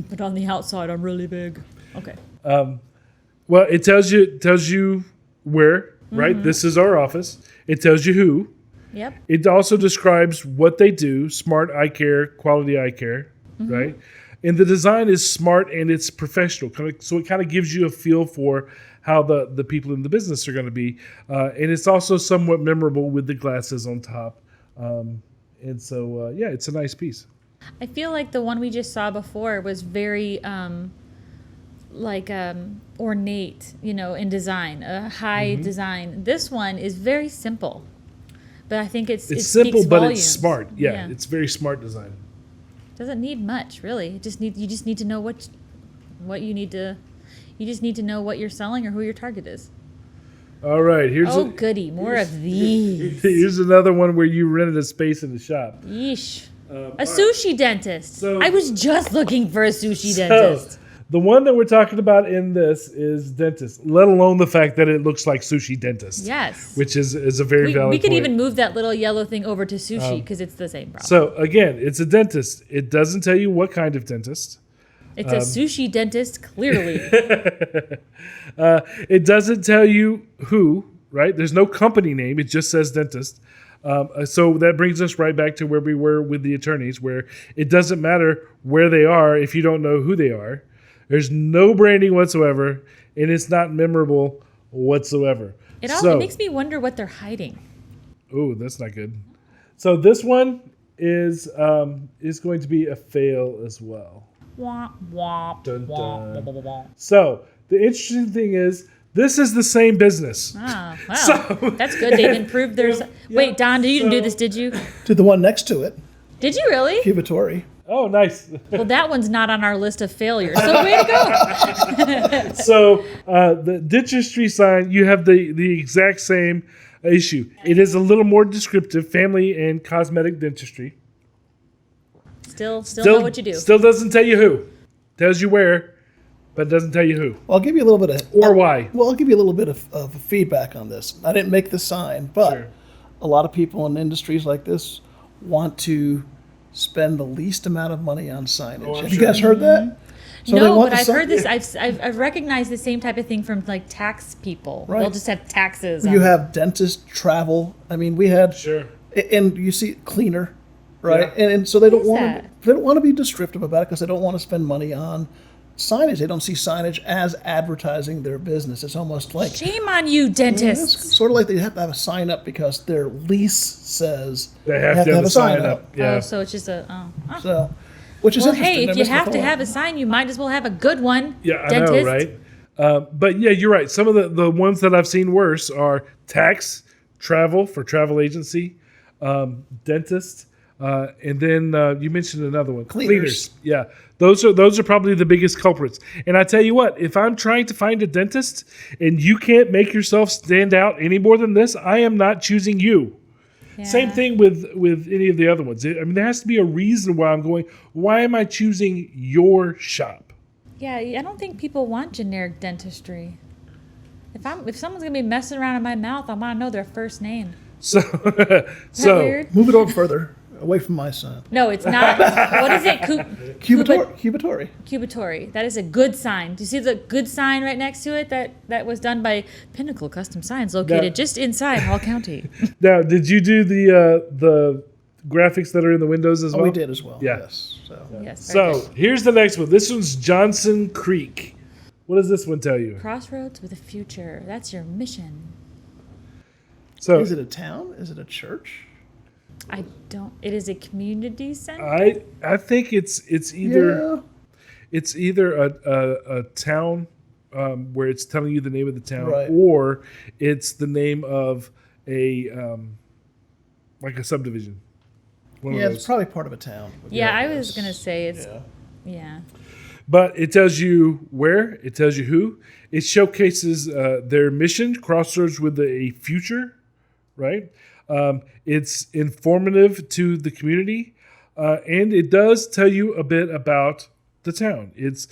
But on the outside, I'm really big. Okay. Well, it tells you where. Right. This is our office. It tells you who. Yep. It also describes what they do: smart eye care, quality eye care, right? And the design is smart and it's professional. So it kind of gives you a feel for how the people in the business are going to be. And it's also somewhat memorable with the glasses on top. And so, yeah, it's a nice piece. I feel like the one we just saw before was very ornate, in design, a high design. This one is very simple, but I think it simple, speaks but volumes. it's smart. Yeah, it's very smart design. Doesn't need much, really. You just need to know what you need to. You just need to know what you're selling or who your target is. All right, Goody, more of these. Here's another one where you rented a space in the shop. Yeesh. A sushi dentist. So- I was just looking for a sushi dentist. So, the one that we're talking about in this is dentist, let alone the fact that it looks like sushi dentist. Yes. Which is a very valid We could point. even move that little yellow thing over to sushi because it's the same problem. So, again, it's a dentist. It doesn't tell you what kind of dentist. It's a sushi dentist, clearly. It doesn't tell you who, right? There's no company name. It just says dentist. So that brings us right back to where we were with the attorneys, where it doesn't matter where they are if you don't know who they are. There's no branding whatsoever, and it's not memorable whatsoever. It makes me wonder what they're hiding. Oh, that's not good. So this one is going to be a fail as well. Womp, womp, Dun, womp, dun. womp, womp, womp. So the interesting thing is, this is the same business. Ah, wow. So- That's good. They've improved theirs. Wait, Don, you didn't do this, did you? To the one next to it, Did you really? Cubatory. Oh, nice. Well, that one's not on our list of failures. So way to go. So the dentistry sign, you have the exact same issue. It is a little more descriptive, family and cosmetic dentistry. Still know what you do. Still doesn't tell you who. Tells you where, but doesn't tell you who Well, I'll give you a little bit of or why. Well, I'll give you a little bit of feedback on this. I didn't make the sign, but Sure. a lot of people in industries like this want to spend the least amount of money on signage. I'm Have you sure. guys heard that? So they no, want but the I've sign- heard this. I've recognized the same type of thing from like tax people. Right. They'll just have taxes. You on- have dentist, travel. I mean, we had, Sure. and you see cleaner, right? Yeah. And so they don't is want that? to. They don't want to be descriptive about it because they don't want to spend money on signage. They don't see signage as advertising their business. It's almost like Shame on you, it's dentists. sort of like they have to have a sign up because their lease says They have to have a sign up. Yeah. Oh, so it's just a. Oh. So, which is Well, interesting. hey, I if you missed the have to thought. have a sign, you might as well have a good one. Yeah, I dentist. know, right? But yeah, you're right. Some of the ones that I've seen worse are tax, travel for travel agency, dentist, And then you mentioned another one. Cleaners. Yeah. Those are probably the biggest culprits. And I tell you what, if I'm trying to find a dentist and you can't make yourself stand out any more than this, I am not choosing you. Yeah. Same thing with any of the other ones. I mean, there has to be a reason why I'm going, why am I choosing your shop? Yeah, I don't think people want generic dentistry. If someone's gonna be messing around in my mouth, I want to know their first name. So, Is that weird? Move it over further, away from my son. No, it's not. What is it? Cubitory. Cubitory. That is a good sign. Do you see the good sign right next to it? That was done by Pinnacle Custom Signs, located just inside Hall County. now, did you do the graphics that are in the windows as well? We did as well. Yeah. Yes. So. Yes. very So good. here's the next one. This one's Johnson Creek. What does this one tell you? Crossroads with a future. That's your mission. So Is it a town? Is it a church? I don't. It is a community center. I think it's either a town where it's telling you the name of the town, Right. or it's the name of a like a subdivision. One of Yeah, those. it's probably part of a town. Yeah, I was gonna say it's. Yeah. Yeah. But it tells you where, it tells you who. It showcases their mission, Crossroads with a future, right? It's informative to the community, and it does tell you a bit about the town. It's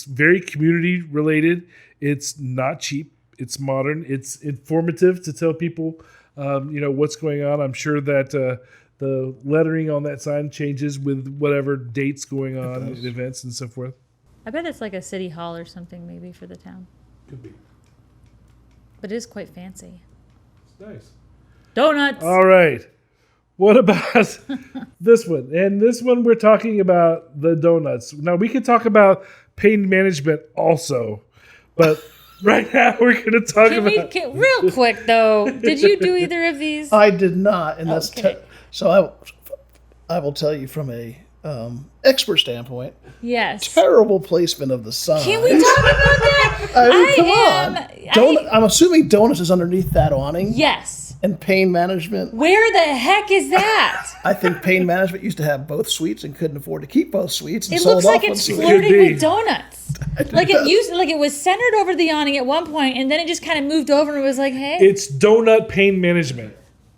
very community related. It's not cheap. It's modern. It's informative to tell people, what's going on. I'm sure that the lettering on that sign changes with whatever dates going on, and events and so forth. I bet it's like a city hall or something maybe for the town. Could be. But it is quite fancy. Nice. Donuts. All right. What about this one? And this one, we're talking about the donuts. Now, we could talk about pain management also, but right now we're going to talk about... Real quick though, did you do either of these? I did not, and that's Okay. so. I will tell you from a expert standpoint. Yes. Terrible placement of the sign. Can we talk about that? I mean, come on. I'm assuming donuts is underneath that awning. Yes. And pain management. Where the heck is that? I think pain management used to have both suites and couldn't afford to keep both suites. And It sold looks off like one it's suite. flirting Could be. with donuts. It was centered over the awning at one point, and then it just kind of moved over and was like, hey. It's donut pain management.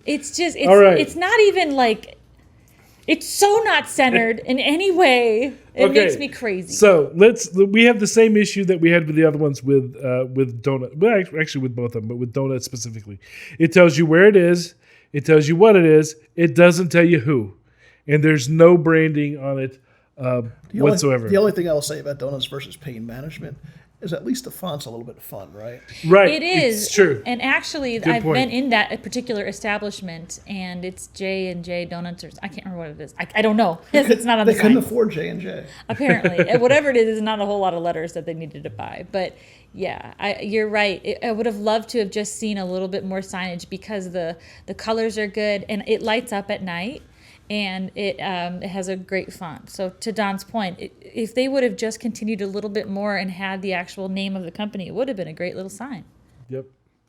All right. It's not even like, it's so not centered in any way. It makes me crazy. So we have the same issue that we had with the other ones with donut. Well, actually with both of them, but with donuts specifically. It tells you where it is. It tells you what it is. It doesn't tell you who. And there's no branding on it whatsoever. The only thing I will say about donuts versus pain management is at least the font's a little bit fun, right? Right. It is. It's true. And actually, Good I've point. been in that particular establishment, and it's J&J Donuts, or I can't remember what it is. I don't know. It's not on the They couldn't sign. afford J&J. Apparently. And whatever it is not a whole lot of letters that they needed to buy. But yeah, you're right. I would have loved to have just seen a little bit more signage because the colors are good, and it lights up at night. And it has a great font. So to Don's point, if they would have just continued a little bit more and had the actual name of the company, it would have been a great little sign. Yep.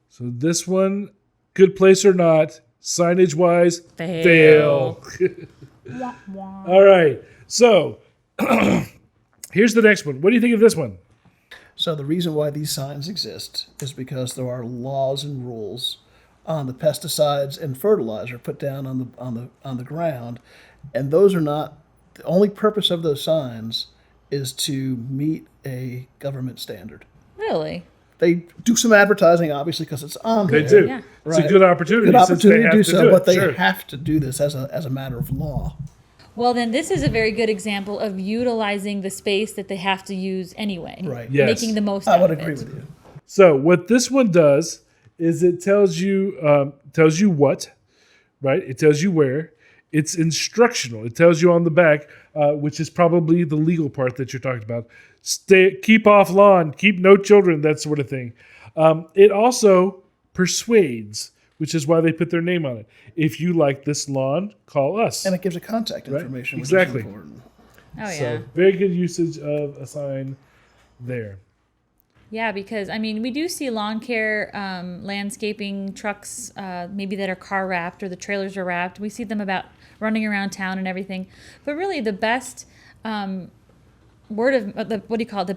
So this one, good place or not, signage wise, Fail. fail. All right. So here's the next one. What do you think of this one? So the reason why these signs exist is because there are laws and rules on the pesticides and fertilizer put down on the ground, and those are not the only purpose of those signs is to meet a government standard. Really? They do some advertising, obviously, because it's on They there. do. Yeah. It's Right. a good opportunity. Good since they opportunity to have do to so, it. but they Sure. have to do this as a matter of law. Well, then this is a very good example of utilizing the space that they have to use anyway. Right. Yes. Making the most I out would of agree it. with you. So what this one does is it tells you what, right? It tells you where. It's instructional. It tells you on the back, which is probably the legal part that you're talking about. Keep off lawn, keep no children, that sort of thing. It also persuades, which is why they put their name on it. If you like this lawn, call us. And it gives a contact information, Exactly. which is important. Oh, yeah. So very good usage of a sign there. Yeah, because, I mean, we do see lawn care, landscaping trucks, maybe that are car wrapped or the trailers are wrapped. We see them about running around town and everything. But really, the best the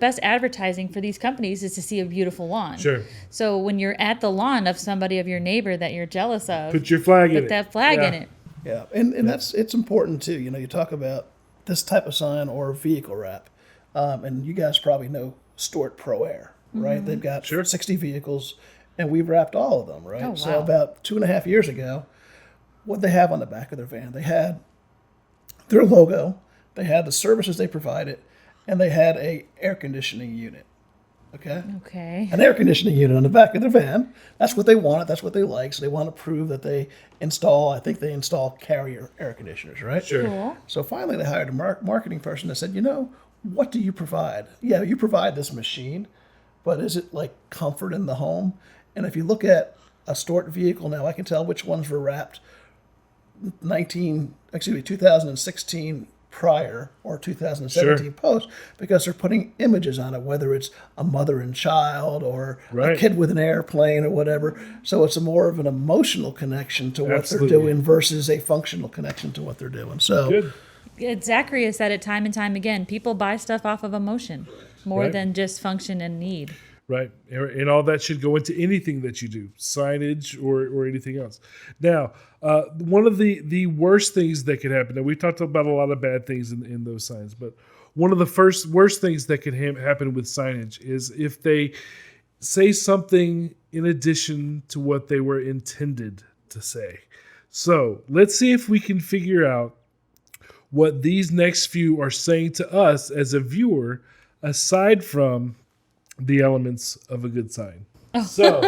best advertising for these companies is to see a beautiful lawn. Sure. So when you're at the lawn of somebody of your neighbor that you're jealous of, Put your flag in it. put that flag in it. Yeah, and it's important too. You know, you talk about this type of sign or vehicle wrap, and you guys probably know Stewart Pro Air, right? They've got 60 vehicles, and we've wrapped all of them, right? Oh, wow. So about 2.5 years ago, what they have on the back of their van, they had their logo, they had the services they provided, and they had a air conditioning unit. Okay. An air conditioning unit on the back of their van. That's what they wanted. That's what they like. So they want to prove that they install Carrier air conditioners, right? Sure. Cool. So finally they hired a marketing person that said, what do you provide? Yeah, you provide this machine, but is it like comfort in the home? And if you look at a Stewart vehicle now, I can tell which ones were wrapped 2016 prior or 2017 post, because they're putting images on it, whether it's a mother and child or a kid with an airplane or whatever. So it's more of an emotional connection to what they're doing versus a functional connection to what they're doing. So Zachary has said it time and time again. People buy stuff off of emotion more than just function and need. Right. And all that should go into anything that you do, signage or anything else. Now, one of the worst things that could happen, and we talked about a lot of bad things in those signs, but one of the worst things that could happen with signage is if they say something in addition to what they were intended to say. So let's see if we can figure out what these next few are saying to us as a viewer, aside from the elements of a good sign. So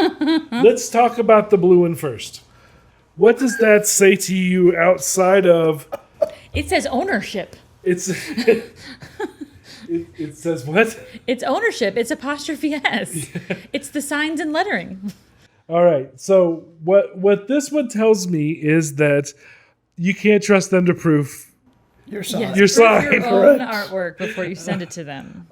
let's talk about the blue one first. What does that say to you outside of? It says ownership. It says what? It's ownership. It's apostrophe S. It's the signs and lettering. All right. So what this one tells me is that you can't trust them to proof your sign. Yes, your sign. your own artwork before you send it to them.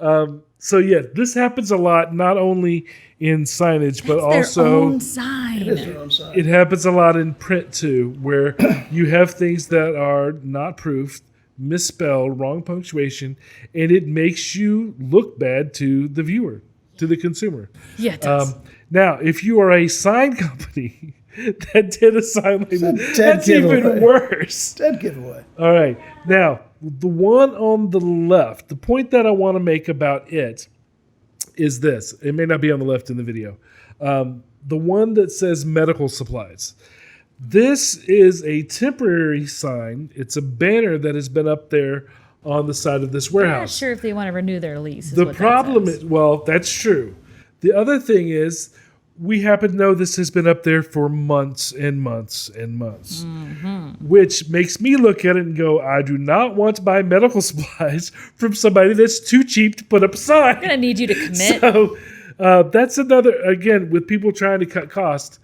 So this happens a lot, not only in signage, but also their own sign. It is their own sign. It happens a lot in print too, where you have things that are not proofed, misspelled, wrong punctuation, and it makes you look bad to the viewer, to the consumer. Yeah, it does. Now, if you are a sign company that did a sign like that, that's giveaway. even worse. Dead giveaway. All right. Now, the one on the left, the point that I want to make about it is this. It may not be on the left in the video. The one that says medical supplies. This is a temporary sign. It's a banner that has been up there on the side of this warehouse. I'm not sure if they want to renew their lease. The problem is, well, that's true. The other thing is, we happen to know this has been up there for months and months and months, which makes me look at it and go, I do not want to buy medical supplies from somebody that's too cheap to put up a sign. I'm going to need you to commit. So that's another, again, with people trying to cut costs,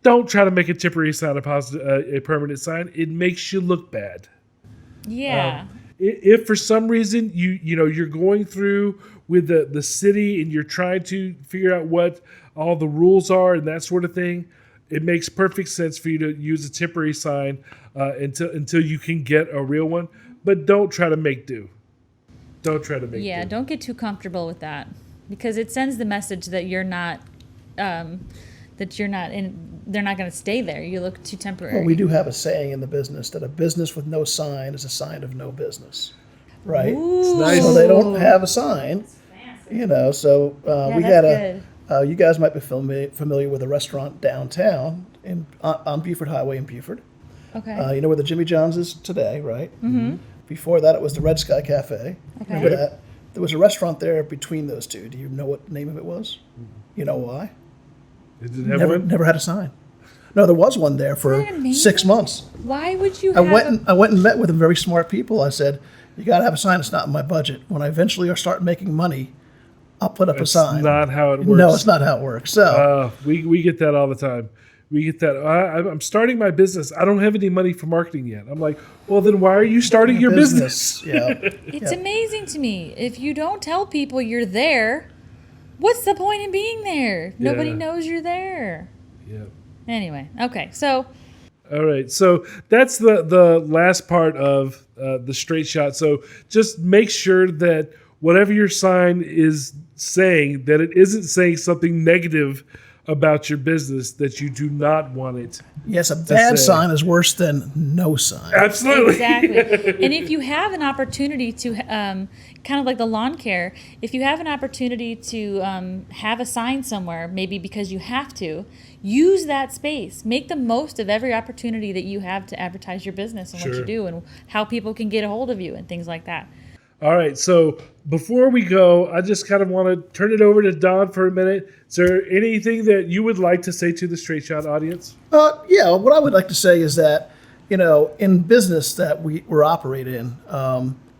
don't try to make a temporary sign a permanent sign. It makes you look bad. Yeah. If for some reason you're going through with the city and you're trying to figure out what all the rules are and that sort of thing, it makes perfect sense for you to use a temporary sign until you can get a real one. But don't try to make do. Don't try to make do. Yeah, don't get too comfortable with that, because it sends the message that you're not they're not going to stay there. You look too temporary. Well, we do have a saying in the business that a business with no sign is a sign of no business, right? Ooh. Nice. So they don't have a sign, So we had you guys might be familiar with a restaurant downtown on Buford Highway in Buford. Okay. You know where the Jimmy John's is today, right? Mm-hmm. Before that, it was the Red Sky Cafe. Okay. Remember that? There was a restaurant there between those two. Do you know what the name of it was? You know why? It didn't have one? Never had a sign. No, there was one there for 6 months. Why would you I went and met with them, very smart people. I said, you got to have a sign. It's not in my budget. When I eventually start making money, I'll put up a sign. That's not how it works. No, it's not how it works. So we get that all the time. We get that. I'm starting my business. I don't have any money for marketing yet. I'm like, well, then why are you starting your business? Yeah. It's amazing to me. If you don't tell people you're there, what's the point in being there? Nobody knows you're there. Yeah. Anyway, okay. So All right, so that's the last part of the straight shot. So just make sure that whatever your sign is saying, that it isn't saying something negative about your business that you do not want it. Yes, a bad sign is worse than no sign. Absolutely. Exactly. And if you have an opportunity to, kind of like the lawn care, if you have an opportunity to have a sign somewhere, maybe because you have to, use that space. Make the most of every opportunity that you have to advertise your business and what you do and how people can get a hold of you and things like that. All right, so before we go, I just kind of want to turn it over to Don for a minute. Is there anything that you would like to say to the Straight Shot audience? Yeah, what I would like to say is that, in business that we're operating in,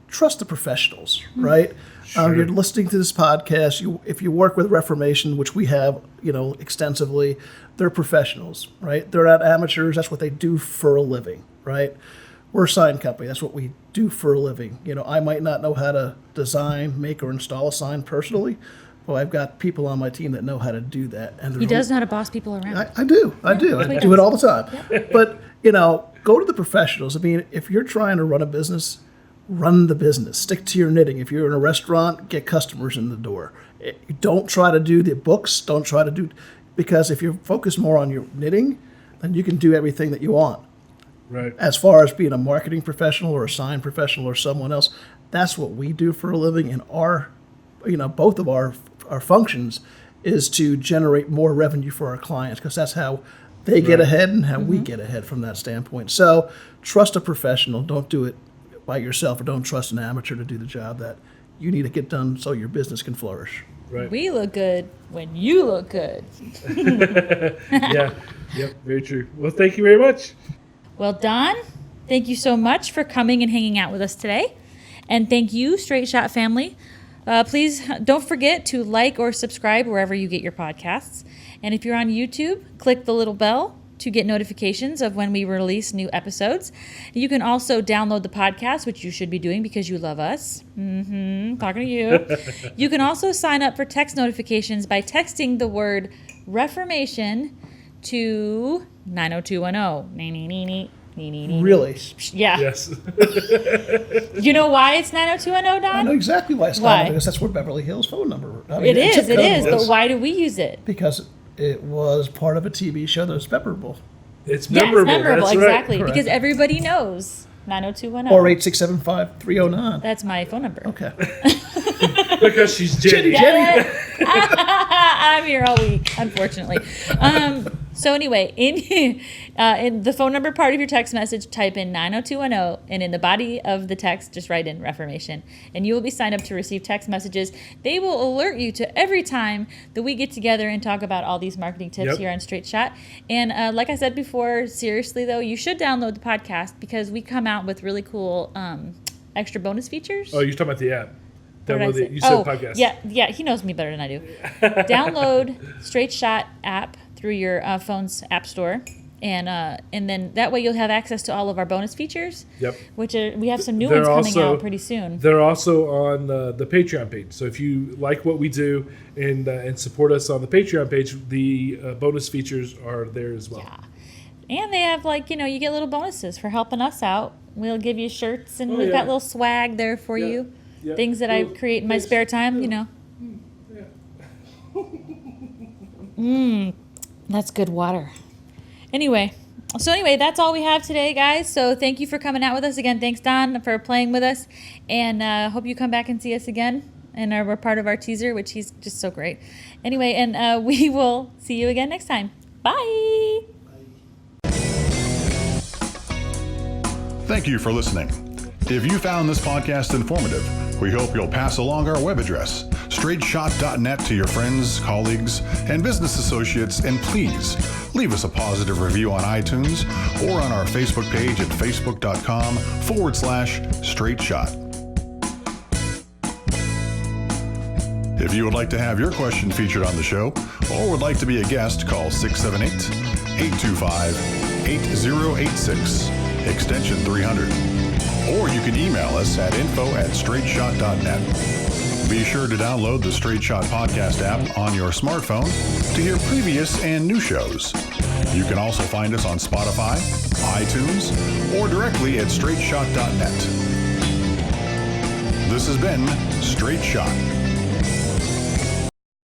trust the professionals, right? Sure. You're listening to this podcast. If you work with Reformation, which we have, extensively, they're professionals, right? They're not amateurs. That's what they do for a living, right? We're a sign company. That's what we do for a living. I might not know how to design, make, or install a sign personally, but I've got people on my team that know how to do that. And He does know how to boss people around. I do. I do it all the time. Yeah. But, go to the professionals. I mean, if you're trying to run a business, run the business. Stick to your knitting. If you're in a restaurant, get customers in the door. Don't try to do the books. Don't try to do, because if you focus more on your knitting, then you can do everything that you want. Right. As far as being a marketing professional or a sign professional or someone else, that's what we do for a living. And both of our functions is to generate more revenue for our clients, because that's how they get ahead and how we get ahead from that standpoint. So trust a professional. Don't do it by yourself, or don't trust an amateur to do the job that you need to get done so your business can flourish. Right. We look good when you look good. Yeah. Yep. Very true. Well, thank you very much. Well, Don, thank you so much for coming and hanging out with us today. And thank you, Straight Shot family. Please don't forget to like or subscribe wherever you get your podcasts. And if you're on YouTube, click the little bell to get notifications of when we release new episodes. You can also download the podcast, which you should be doing because you love us. Talking to you. You can also sign up for text notifications by texting the word Reformation to 90210. Really? Yeah. Yes. You know why it's 90210, Don? I know exactly why it's Why? not, because that's where Beverly Hills phone number. It is. But why do we use it? Because it was part of a TV show that was memorable. It's Yeah, memorable. it's memorable, That's exactly. Right. Because everybody knows 90210. Or 8675-309. That's my phone number. Okay. Because she's Jenny. I'm here all week, unfortunately. So anyway, in the phone number part of your text message, type in 90210, and in the body of the text, just write in Reformation, and you will be signed up to receive text messages. They will alert you to every time that we get together and talk about all these marketing tips here on Straight Shot. And like I said before, seriously though, you should download the podcast, because we come out with really cool extra bonus features. Oh, you're talking about the app. What did I Download say? it. You said podcast. Yeah, he knows me better than I do. Download Straight Shot app through your phone's app store, and then that way you'll have access to all of our bonus features. Yep. We have some new ones coming out pretty soon. They're also on the Patreon page. So if you like what we do and support us on the Patreon page, the bonus features are there as well. Yeah. And they have you get little bonuses for helping us out. We'll give you shirts, and we've got little swag there for you. Yep. Things that I create in my spare time, That's good water. Anyway, that's all we have today, guys. So thank you for coming out with us again. Thanks, Don, for playing with us. And hope you come back and see us again. And we're part of our teaser, which he's just so great. Anyway, and we will see you again next time. Bye. Thank you for listening. If you found this podcast informative, we hope you'll pass along our web address, straightshot.net, to your friends, colleagues, and business associates, and please leave us a positive review on iTunes or on our Facebook page at facebook.com/straightshot. If you would like to have your question featured on the show or would like to be a guest, call 678-825-8086, extension 300. Or you can email us at info@straightshot.net. Be sure to download the Straight Shot Podcast app on your smartphone to hear previous and new shows. You can also find us on Spotify, iTunes, or directly at straightshot.net. This has been Straight Shot.